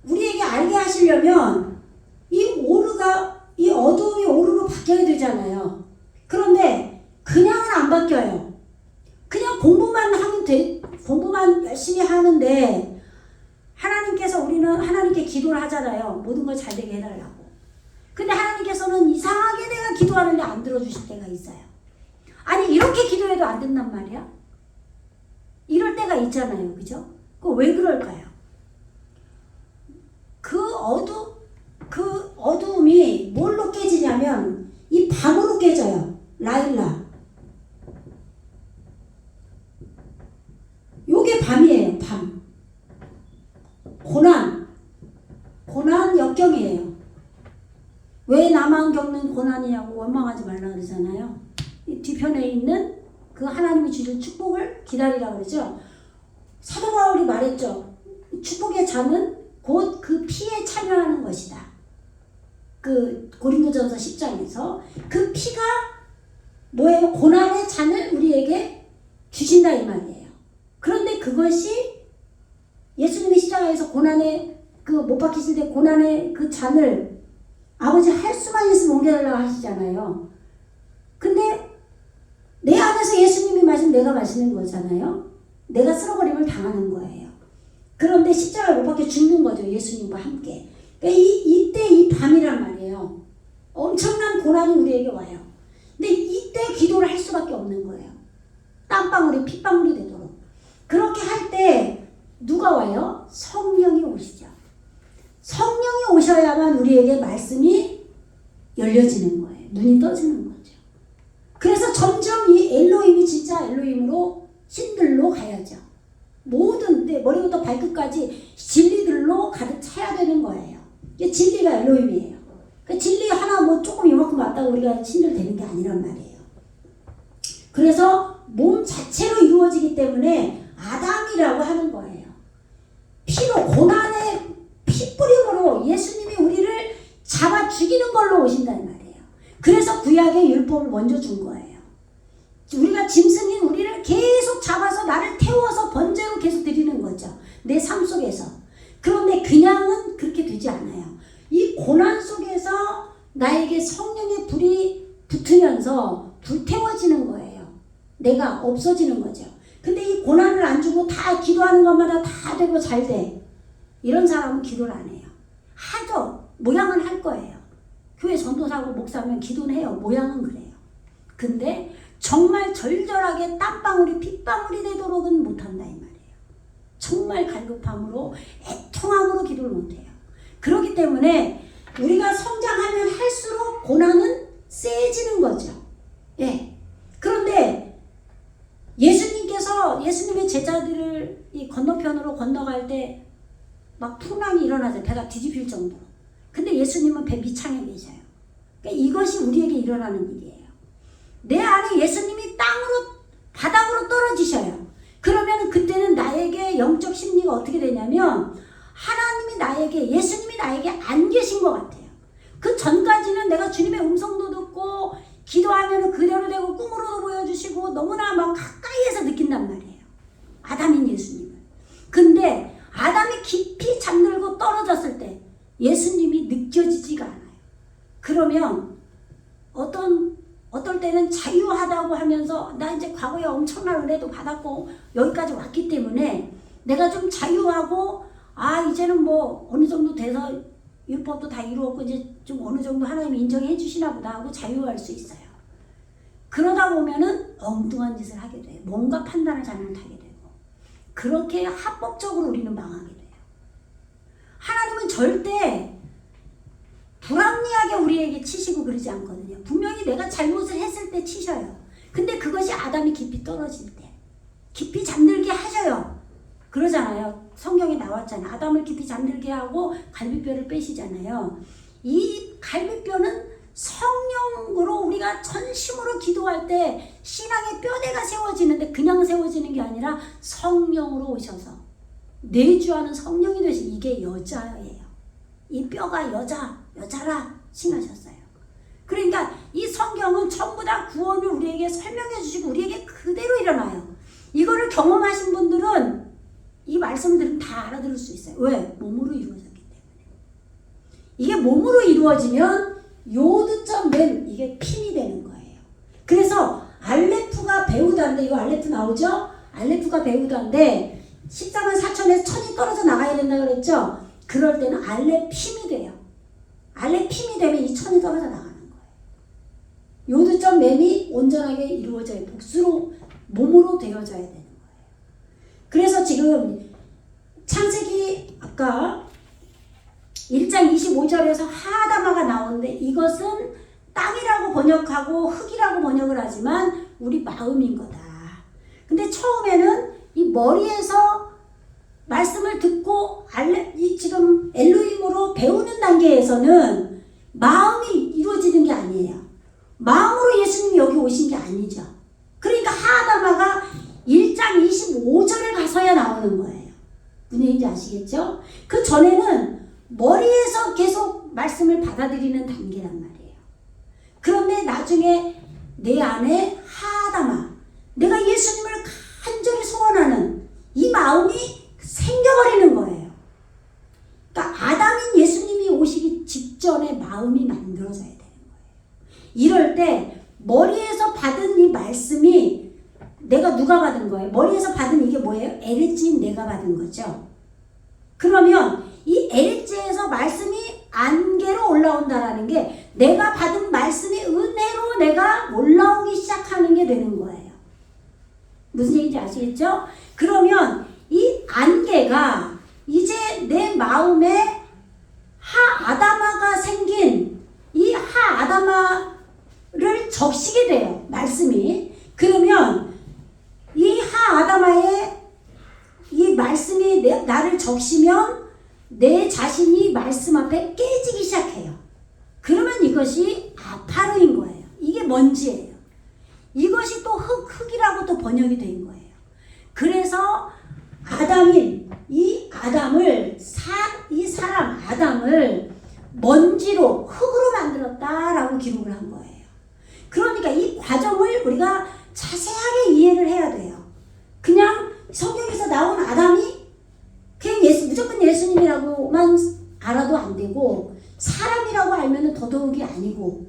Speaker 1: 우리에게 알게 하시려면 이 어두움이 오르로 바뀌어야 되잖아요. 그런데 그냥은 안 바뀌어요. 그냥 공부만 열심히 하는데 하나님께서 우리는 하나님께 기도를 하잖아요. 모든 걸 잘 되게 해달라고. 근데 하나님께서는 이상하게 내가 기도하는데 안 들어주실 때가 있어요. 아니 이렇게 기도해도 안 된단 말이야? 이럴 때가 있잖아요. 그죠? 그거 왜 그럴까요? 그 어두움이 뭘로 깨지냐면 이 밤으로 깨져요. 라일라. 요게 밤이에요. 밤. 고난 역경이에요. 왜 나만 겪는 고난이냐고 원망하지 말라 그러잖아요. 이 뒤편에 있는 그 하나님이 주신 축복을 기다리라고 그러죠. 사도 바울이 말했죠. 축복의 잔은 곧 그 피에 참여하는 것이다. 그 고린도전서 10장에서 그 피가 뭐예요? 고난의 잔을 우리에게 주신다 이 말이에요. 그런데 그것이 예수님이 십자가에서 고난의 그 못 박히실 때 고난의 그 잔을 아버지 할 수만 있으면 옮겨달라고 하시잖아요. 근데 내 안에서 예수님이 마신 내가 마시는 거잖아요. 내가 쓸어버림을 당하는 거예요. 그런데 십자가를 못 박혀 죽는 거죠. 예수님과 함께. 그러니까 이때 이 밤이란 말이에요. 엄청난 고난이 우리에게 와요. 근데 이때 기도를 할 수밖에 없는 거예요. 땀방울이 핏방울이 되도록. 그렇게 할 때 누가 와요? 성령이 오시죠. 성령이 오셔야만 우리에게 말씀이 열려지는 거예요. 눈이 떠지는 거죠. 그래서 점점 이 엘로힘이 진짜 엘로힘으로 신들로 가야죠. 모든 내 머리부터 발끝까지 진리들로 가득 차야 되는 거예요. 이게 진리가 엘로힘이에요. 그 진리 하나 뭐 조금 이만큼 왔다고 우리가 신들 되는 게 아니란 말이에요. 그래서 몸 자체로 이루어지기 때문에 아담이라고 하는 거예요. 피로 고난의 피뿌림으로 예수님이 우리를 잡아 죽이는 걸로 오신단 말이에요. 그래서 구약의 율법을 먼저 준 거예요. 우리가 짐승인 우리를 계속 잡아서 나를 태워서 번제로 계속 드리는 거죠. 내 삶 속에서. 그런데 그냥은 그렇게 되지 않아요. 이 고난 속에서 나에게 성령의 불이 붙으면서 불태워지는 거예요. 내가 없어지는 거죠. 근데 이 고난을 안 주고 다 기도하는 것마다 다 되고 잘 돼. 이런 사람은 기도를 안 해요. 하죠. 모양은 할 거예요. 교회 전도사고 목사면 기도는 해요. 모양은 그래요. 근데 정말 절절하게 땀방울이 핏방울이 되도록은 못한다 이 말이에요. 정말 갈급함으로 애통함으로 기도를 못해요. 그렇기 때문에 우리가 성장하면 할수록 고난은 세지는 거죠. 예. 그런데 예수님의 제자들을 이 건너편으로 건너갈 때 막 풍랑이 일어나죠. 배가 뒤집힐 정도로. 근데 예수님은 배 밑창에 계셔요. 그러니까 이것이 우리에게 일어나는 일이에요. 내 안에 예수님이 바닥으로 떨어지셔요. 그러면 그때는 나에게 영적 심리가 어떻게 되냐면 예수님이 나에게 안 계신 것 같아요. 그 전까지는 내가 주님의 음성도 듣고 기도하면 그대로 되고 꿈으로도 보여주시고 너무나 막 가까이에서 느낀단 말이에요. 아담인 예수님을. 근데 아담이 깊이 잠들고 떨어졌을 때 예수님이 느껴지지가 않아요. 그러면 어떨 때는 자유하다고 하면서 나 이제 과거에 엄청난 은혜도 받았고 여기까지 왔기 때문에 내가 좀 자유하고 이제는 뭐 어느 정도 돼서 율법도 다 이루었고 이제 좀 어느 정도 하나님이 인정해 주시나 보다 하고 자유할 수 있어요. 그러다 보면은 엉뚱한 짓을 하게 돼요. 뭔가 판단을 잘못하게 되고 그렇게 합법적으로 우리는 망하게 돼요. 하나님은 절대 불합리하게 우리에게 치시고 그러지 않거든요. 분명히 내가 잘못을 했을 때 치셔요. 근데 그것이 아담이 깊이 떨어질 때 깊이 잠들게 하셔요. 그러잖아요. 성경에 나왔잖아요. 아담을 깊이 잠들게 하고 갈비뼈를 빼시잖아요. 이 갈비뼈는 성령으로 우리가 전심으로 기도할 때 신앙의 뼈대가 세워지는데 그냥 세워지는 게 아니라 성령으로 오셔서 내주하는 성령이 되신 이게 여자예요. 이 뼈가 여자라 칭하셨어요. 그러니까 이 성경은 전부 다 구원을 우리에게 설명해 주시고 우리에게 그대로 일어나요. 이거를 경험하신 분들은 이 말씀을 들으면 다 알아들을 수 있어요. 왜? 몸으로 이루어졌기 때문에. 이게 몸으로 이루어지면 요드점 맨 이게 핀이 되는 거예요. 그래서 알레프가 배우다인데 이거 알레프 나오죠? 알레프가 배우다인데 14만 4천에서 천이 떨어져 나가야 된다 그랬죠? 그럴 때는 알레핌이 돼요. 알레핌이 되면 이 천이 떨어져 나가는 거예요. 요드점 맨이 온전하게 이루어져야 복수로 몸으로 되어져야 되는 거예요. 그래서 지금 창세기 아까 1장 25절에서 하아다마가 나오는데 이것은 땅이라고 번역하고 흙이라고 번역을 하지만 우리 마음인 거다. 근데 처음에는 이 머리에서 말씀을 듣고 지금 엘로힘으로 배우는 단계에서는 마음이 이루어지는 게 아니에요. 마음으로 예수님이 여기 오신 게 아니죠. 그러니까 하아다마가 1장 25절에 가서야 나오는 거예요. 무슨 얘기인지 아시겠죠? 그 전에는 머리에서 계속 말씀을 받아들이는 단계란 말이에요. 그런데 나중에 내 안에 하아다마, 내가 예수님을 간절히 소원하는 이 마음이 생겨버리는 거예요. 그러니까 아담인 예수님이 오시기 직전에 마음이 만들어져야 되는 거예요. 이럴 때 머리에서 받은 이 말씀이 내가 누가 받은 거예요? 머리에서 받은 이게 뭐예요? 에레찌인 내가 받은 거죠. 그러면 이 에레찌에서 말씀이 안개로 올라온다라는 게 내가 받은 말씀이 은혜로 내가 올라오기 시작하는 게 되는 거예요. 무슨 얘기인지 아시겠죠? 그러면 이 안개가 이제 내 마음에 하아다마가 생긴 이 하아다마 적시게 돼요. 말씀이. 그러면 이 하아다마의 이 말씀이 나를 적시면 내 자신이 말씀 앞에 깨지기 시작해요. 그러면 이것이 아파르인 거예요. 이게 먼지예요. 이것이 또 흙이라고 또 번역이 된 거예요. 그래서 이 사람 아담을 먼지로 흙으로 만들었다라고 기록을 한 거예요. 그러니까 이 과정을 우리가 자세하게 이해를 해야 돼요. 그냥 성경에서 나온 아담이 그냥 무조건 예수님이라고만 알아도 안 되고 사람이라고 알면 더더욱이 아니고,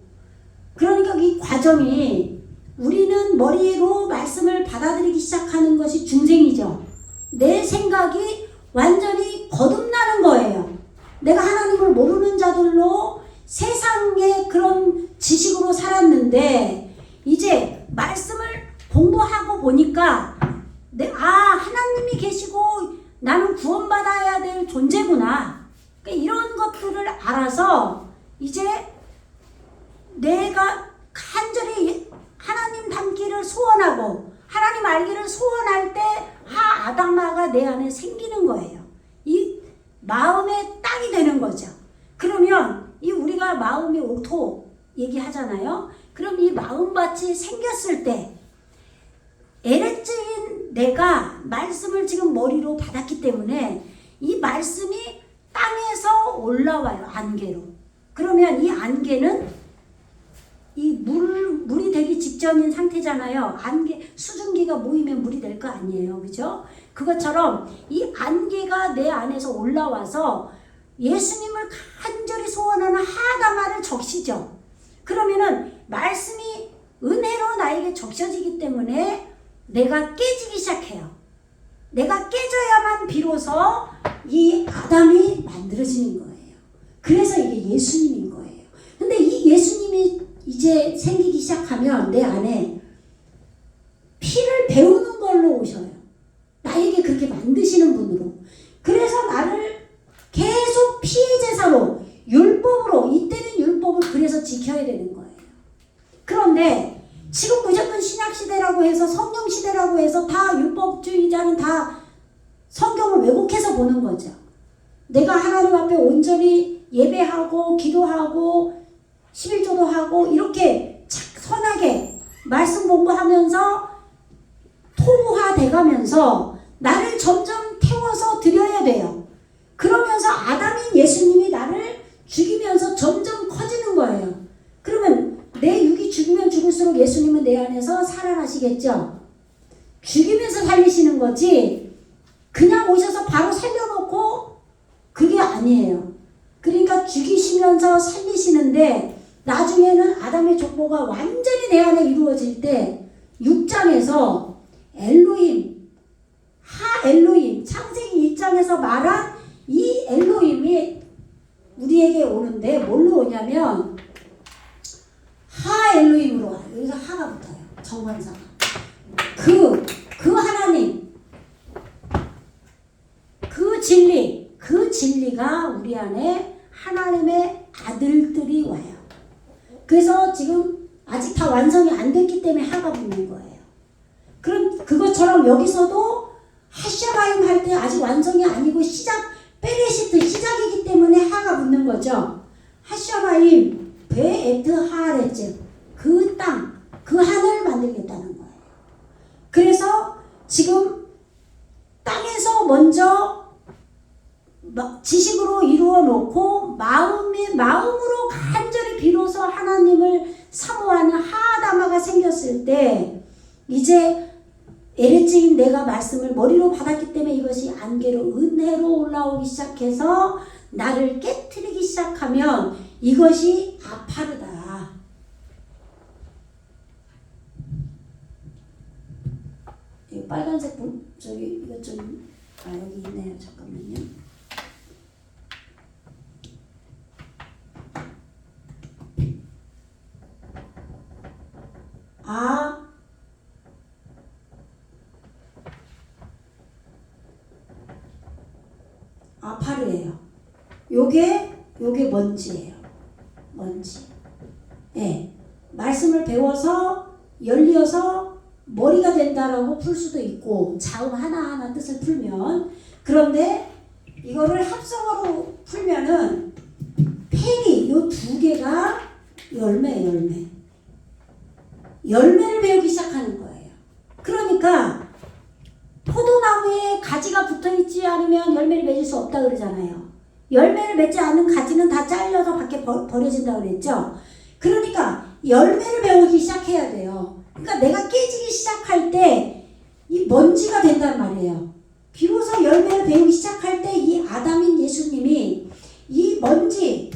Speaker 1: 그러니까 이 과정이 우리는 머리로 말씀을 받아들이기 시작하는 것이 중생이죠. 내 생각이 완전히 거듭나는 거예요. 내가 하나님을 모르는 자들로 세상의 그런 지식으로 살았는데 이제 말씀을 공부하고 보니까 하나님이 계시고 나는 구원받아야 될 존재구나. 그러니까 이런 것들을 알아서 이제 내가 간절히 하나님 닮기를 소원하고 하나님 알기를 소원할 때 아담아가 내 안에 생기는 거예요. 이 마음의 땅이 되는 거죠. 그러면 이 우리가 마음의 오토 얘기하잖아요. 그럼 이 마음밭이 생겼을 때 에레츠인 내가 말씀을 지금 머리로 받았기 때문에 이 말씀이 땅에서 올라와요. 안개로. 그러면 이 안개는 이 물이 되기 직전인 상태잖아요. 수증기가 모이면 물이 될 거 아니에요. 그죠? 그것처럼 이 안개가 내 안에서 올라와서 예수님을 간절히 소원하는 하다마를 적시죠. 그러면은 말씀이 은혜로 나에게 적셔지기 때문에 내가 깨지기 시작해요. 내가 깨져야만 비로소 이 아담이 만들어지는 거예요. 그래서 이게 예수님인 거예요. 근데 이 예수님이 이제 생기기 시작하면 내 안에 피를 배우는 걸로 오셔요. 나에게 그렇게 만드시는 분으로. 그래서 나를 계속 피의 제사로 율법으로, 이때는 율법을 그래서 지켜야 되는 거예요. 그런데 지금 무조건 신약시대라고 해서 성령시대라고 해서 다 율법주의자는 다 성경을 왜곡해서 보는 거죠. 내가 하나님 앞에 온전히 예배하고 기도하고 11조도 하고 이렇게 선하게 말씀 공부하면서 토부화 돼가면서 나를 점점 태워서 드려야 돼요. 그러면서 아담인 예수님이 나를 죽이면서 점점 커지는 거예요. 그러면 내 육이 죽으면 죽을수록 예수님은 내 안에서 살아나시겠죠. 죽이면서 살리시는 거지 그냥 오셔서 바로 살려놓고 그게 아니에요. 그러니까 죽이시면서 살리시는데 나중에는 아담의 족보가 완전히 내 안에 이루어질 때 6장에서 엘로힘, 하엘로힘, 창세기 1장에서 말한 이 엘로힘이 우리에게 오는데 뭘로 오냐면 하엘로힘으로 와요. 여기서 하가 붙어요. 정관사가. 그 하나님, 그 진리가 우리 안에 하나님의 아들들이 와요. 그래서 지금 아직 다 완성이 안 됐기 때문에 하가 붙는 거예요. 그럼 그것처럼 여기서도 하샤바임 할 때 아직 완성이 아니고 베레시트 시작이기 때문에 하가 붙는 거죠. 하샤바임 베에트 하레츠, 그 땅, 그 하늘을 만들겠다는 거예요. 그래서 지금 땅에서 먼저 지식으로 이루어 놓고 마음으로 간절히 비로소 하나님을 사모하는 하아다마가 생겼을 때 이제 에레츠인 내가 말씀을 머리로 받았기 때문에 이것이 안개로 은혜로 올라오기 시작해서 나를 깨트리기 시작하면 이것이 아파르다. 이 빨간색 저기 이거 좀 여기 있네요. 잠깐만요. 아파르예요. 요게 먼지예요. 먼지. 예. 말씀을 배워서 열려서 머리가 된다라고 풀 수도 있고 자음 하나하나 뜻을 풀면. 그런데 이거를 합성어로 풀면은 팽이 요 두 개가 열매예요. 열매를 배우기 시작하는 거예요. 그러니까 포도나무에 가지가 붙어있지 않으면 열매를 맺을 수 없다 그러잖아요. 열매를 맺지 않는 가지는 다 잘려서 밖에 버려진다고 그랬죠. 그러니까 열매를 배우기 시작해야 돼요. 그러니까 내가 깨지기 시작할 때 이 먼지가 된단 말이에요. 비로소 열매를 배우기 시작할 때 이 아담인 예수님이 이 먼지,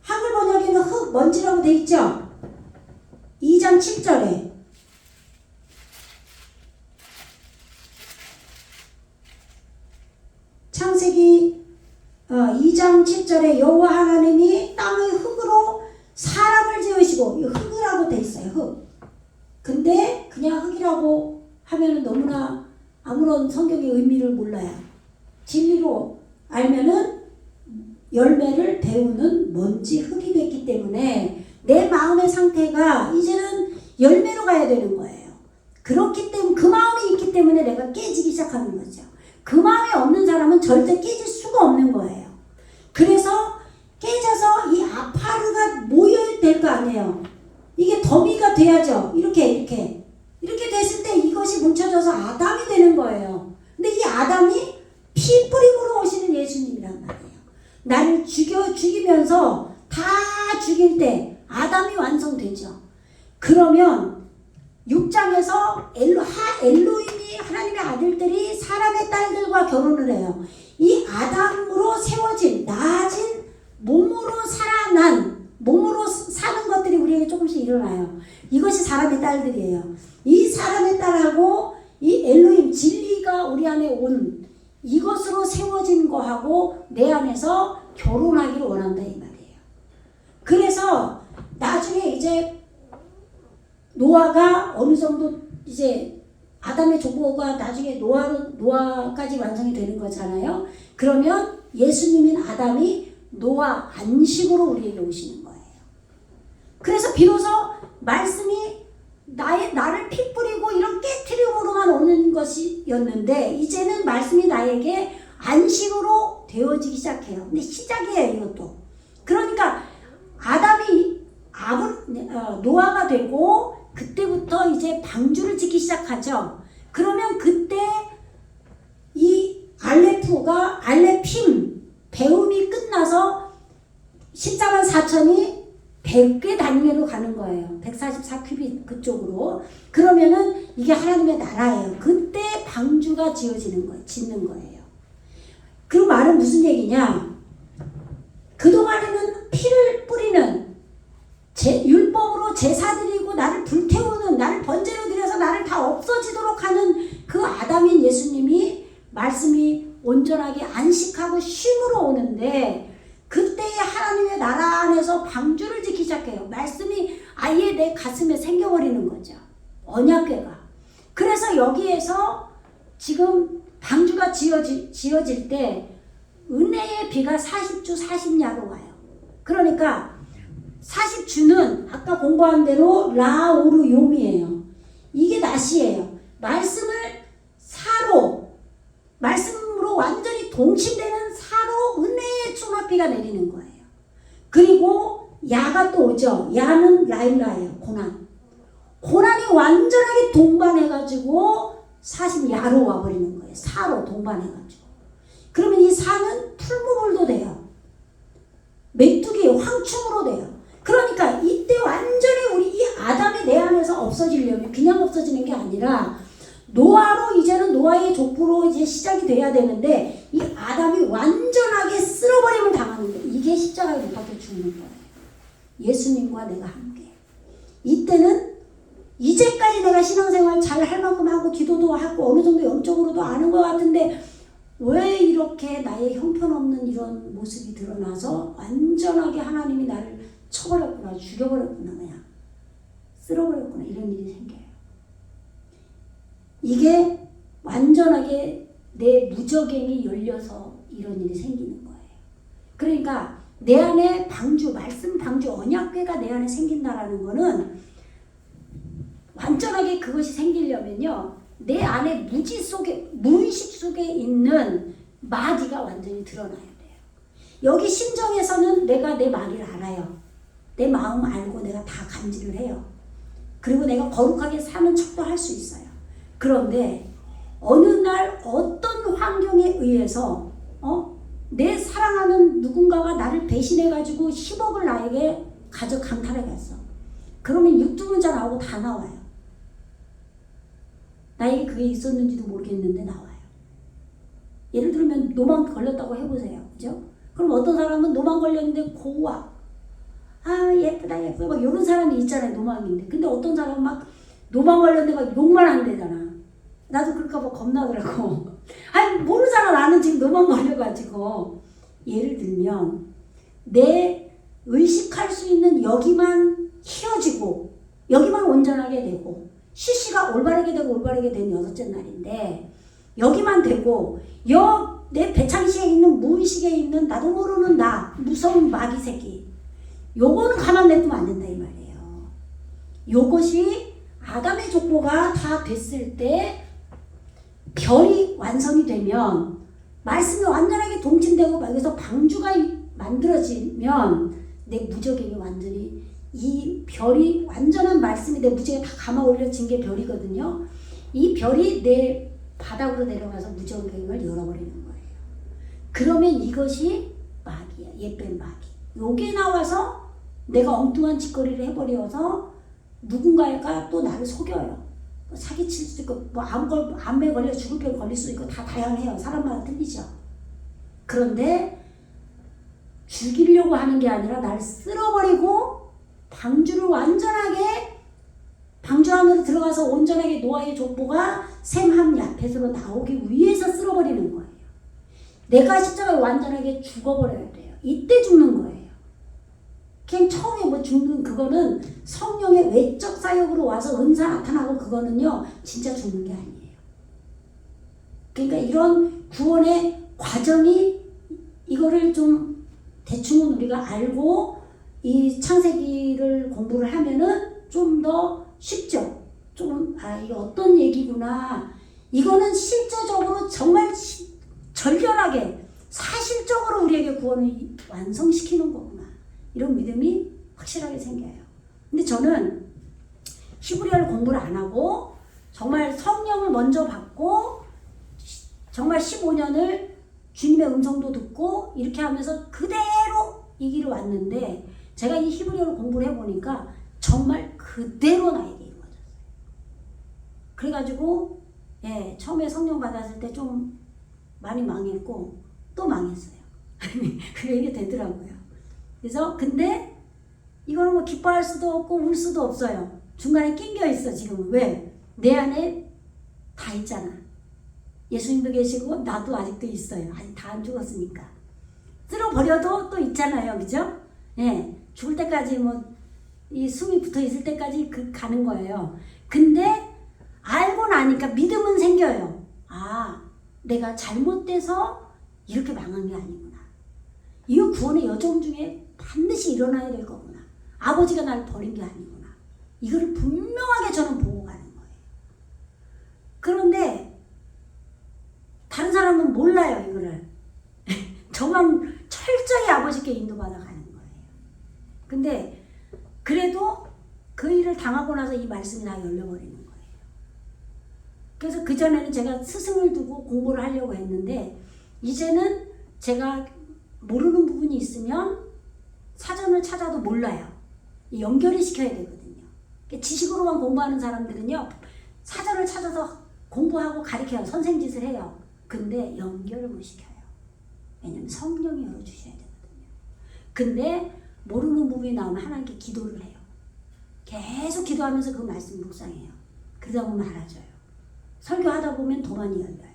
Speaker 1: 한글 번역에는 흙, 먼지라고 돼 있죠. 2장 7절에 창세기 2장 7절에 여호와 하나님이 땅의 흙으로 사람을 지으시고, 이 흙이라고 돼 있어요. 흙. 근데 그냥 흙이라고 하면은 너무나 아무런 성경의 의미를 몰라요. 진리로 알면은 열매를 배우는 먼지, 흙이 됐기 때문에 내 마음의 상태가 이제는 열매로 가야 되는 거예요. 그렇기 때문에 그 마음이 있기 때문에 내가 깨지기 시작하는 거죠. 그 마음이 없는 사람은 절대 깨질 수가 없는 거예요. 그래서 깨져서 이 아파르가 모여야 될 거 아니에요. 이게 더미가 돼야죠. 이렇게 됐을 때 이것이 뭉쳐져서 아담이 되는 거예요. 근데 이 아담이 피 뿌림으로 오시는 예수님이란 말이에요. 나를 죽이면서 다 죽일 때 아담이 완성되죠. 그러면 6장에서 엘로힘이 하나님의 아들들이 사람의 딸들과 결혼을 해요. 이 아담으로 세워진 낮은 몸으로 사는 것들이 우리에게 조금씩 일어나요. 이것이 사람의 딸들이에요. 이 사람의 딸하고 이 엘로힘 진리가 우리 안에 온 이것으로 세워진 거하고 내 안에서 결혼하기를 원한다 이 말이에요. 그래서 나중에 이제 노아가 어느 정도 이제 아담의 족보가 나중에 노아까지 완성이 되는 거잖아요. 그러면 예수님인 아담이 노아 안식으로 우리에게 오시는 거예요. 그래서 비로소 말씀이 나를 피 뿌리고 이런 깨트림으로만 오는 것이었는데 이제는 말씀이 나에게 안식으로 되어지기 시작해요. 근데 시작이에요, 이것도. 그러니까 아담이 노아가 되고 그때부터 이제 방주를 짓기 시작하죠. 그러면 그때 이 알레핌 배움이 끝나서 14만 4천이 100개 단위로 가는 거예요. 144큐빗 그쪽으로. 그러면은 이게 하나님의 나라예요. 그때 방주가 짓는 거예요. 그 말은 무슨 얘기냐? 그동안에는 피를 뿌리는 율법으로 제사 드리고 나를 불태우는, 나를 번제로 드려서 나를 다 없어지도록 하는 그 아담인 예수님이 말씀이 온전하게 안식하고 쉼으로 오는데 그때의 하나님의 나라 안에서 방주를 짓기 시작해요. 말씀이 아예 내 가슴에 생겨버리는 거죠. 언약궤가. 그래서 여기에서 지금 방주가 지어질 때 은혜의 비가 40주 40야로 와요. 그러니까 40주는 아까 공부한 대로 라오르 요미예요. 이게 낫이에요. 말씀으로 완전히 동침되는 사로 은혜의 초막비가 내리는 거예요. 그리고 야가 또 오죠. 야는 라일라예요. 고난이 완전하게 동반해가지고 40야로 와버리는 거예요. 사로 동반해가지고. 그러면 이 사는 풀무불도 돼요. 메뚜기 황충으로 돼요. 그러니까 이때 완전히 우리 이 아담이 내 안에서 없어지려면 그냥 없어지는 게 아니라 노아로 이제는 노아의 족보로 이제 시작이 돼야 되는데 이 아담이 완전하게 쓸어버림을 당하는 거예요. 이게 십자가에 못 박혀 죽는 거예요. 예수님과 내가 함께. 이때는 이제까지 내가 신앙생활 잘 할 만큼 하고 기도도 하고 어느 정도 영적으로도 아는 것 같은데 왜 이렇게 나의 형편없는 이런 모습이 드러나서 완전하게 하나님이 나를 쳐버렸구나, 죽여버렸구나, 그냥 쓸어버렸구나 이런 일이 생겨요. 이게 완전하게 내 무저갱이 열려서 이런 일이 생기는 거예요. 그러니까 내 안에 말씀 방주, 언약궤가 내 안에 생긴다라는 거는 완전하게 그것이 생기려면요, 내 안에 무의식 속에 있는 마귀가 완전히 드러나야 돼요. 여기 심정에서는 내가 내 마귀를 알아요. 내 마음 알고 내가 다 감지를 해요. 그리고 내가 거룩하게 사는 척도 할 수 있어요. 그런데 어느 날 어떤 환경에 의해서 내 사랑하는 누군가가 나를 배신해가지고 10억을 나에게 가져 강탈해갔어. 그러면 육두문자 나오고 다 나와요. 나에게 그게 있었는지도 모르겠는데 나와요. 예를 들면 노망 걸렸다고 해보세요. 그죠? 그럼 어떤 사람은 노망 걸렸는데 고와 예쁘다 막 이런 사람이 있잖아요. 노망인데. 근데 어떤 사람은 막 노망 걸렸는데 막 욕만 한대잖아. 나도 그럴까봐 겁나더라고. 아니 모르잖아. 나는 지금 노망 걸려가지고. 예를 들면 내 의식할 수 있는 여기만 휘어지고 여기만 온전하게 되고 CC가 올바르게 되고 올바르게 된 6째 날인데 여기만 되고 내 배창시에 있는 무의식에 있는 나도 모르는 나 무서운 마귀 새끼 요거는 가만 냅두면 안 된다 이 말이에요. 요것이 아담의 족보가 다 됐을 때 별이 완성이 되면 말씀이 완전하게 동침되고 여기서 방주가 만들어지면 내 무적에게 완전히 이 별이 완전한 말씀이 내 무적에 다 감아 올려진 게 별이거든요. 이 별이 내 바닥으로 내려가서 무적행을 열어버리는 거예요. 그러면 이것이 마귀야. 옛뱀 마귀. 요게 나와서 내가 엉뚱한 짓거리를 해버려서 누군가가 또 나를 속여요. 사기칠 수도 있고 뭐 암에 걸려 죽을 병 걸릴 수도 있고 다 다양해요. 사람마다 틀리죠. 그런데 죽이려고 하는 게 아니라 나를 쓸어버리고 방주를 완전하게 방주 안으로 들어가서 온전하게 노아의 족보가 샘 함 야펫으로 나오기 위해서 쓸어버리는 거예요. 내가 십자가에 완전하게 죽어버려야 돼요. 이때 죽는 거예요. 그냥 처음에 뭐 죽는 그거는 성령의 외적 사역으로 와서 은사 나타나고 그거는요 진짜 죽는 게 아니에요. 그러니까 이런 구원의 과정이 이거를 좀 대충은 우리가 알고 이 창세기를 공부를 하면은 좀 더 쉽죠. 조금 이게 어떤 얘기구나. 이거는 실제적으로 정말 절절하게 사실적으로 우리에게 구원을 완성시키는 거구나. 이런 믿음이 확실하게 생겨요. 근데 저는 히브리어를 공부를 안 하고 정말 성령을 먼저 받고 정말 15년을 주님의 음성도 듣고 이렇게 하면서 그대로 이 길을 왔는데 제가 이 히브리어를 공부를 해보니까 정말 그대로 나에게 이루어졌어요. 그래가지고 처음에 성령 받았을 때 좀 많이 망했고 또 망했어요. 그게 이게 되더라고요. 그래서 근데 이거는 뭐 기뻐할 수도 없고 울 수도 없어요. 중간에 낑겨 있어 지금은. 왜? 내 안에 다 있잖아. 예수님도 계시고 나도 아직도 있어요. 아직 다 안 죽었으니까. 쓸어버려도 또 있잖아요. 그죠? 죽을 때까지 뭐 이 숨이 붙어 있을 때까지 가는 거예요. 근데 알고 나니까 믿음은 생겨요. 내가 잘못돼서 이렇게 망한 게 아니구나. 이거 구원의 여정 중에 반드시 일어나야 될 거구나. 아버지가 나를 버린 게 아니구나. 이거를 분명하게 저는 보고 가는 거예요. 그런데 다른 사람은 몰라요, 이거를. 저만 철저히 아버지께 인도받아 가는 거예요. 근데 그래도 그 일을 당하고 나서 이 말씀이 다 열려버리는 거예요. 그래서 그전에는 제가 스승을 두고 공부를 하려고 했는데 이제는 제가 모르는 부분이 있으면 사전을 찾아도 몰라요. 연결을 시켜야 되거든요. 지식으로만 공부하는 사람들은요. 사전을 찾아서 공부하고 가르쳐요. 선생짓을 해요. 근데 연결을 못 시켜요. 왜냐면 성령이 열어주셔야 되거든요. 근데 모르는 부분이 나오면 하나님께 기도를 해요. 계속 기도하면서 그 말씀 묵상해요. 그러다 보면 알아져요. 설교하다 보면 더 많이 열려요.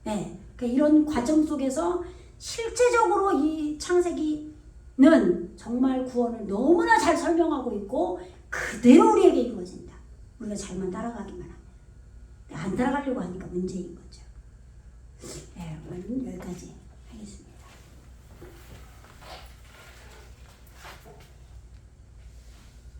Speaker 1: 그러니까 이런 과정 속에서 실제적으로 이 창세기는 정말 구원을 너무나 잘 설명하고 있고 그대로 우리에게 이루어진다. 우리가 잘만 따라가기만 하면. 안 따라가려고 하니까 문제인 거죠. 오늘은 여기까지 하겠습니다.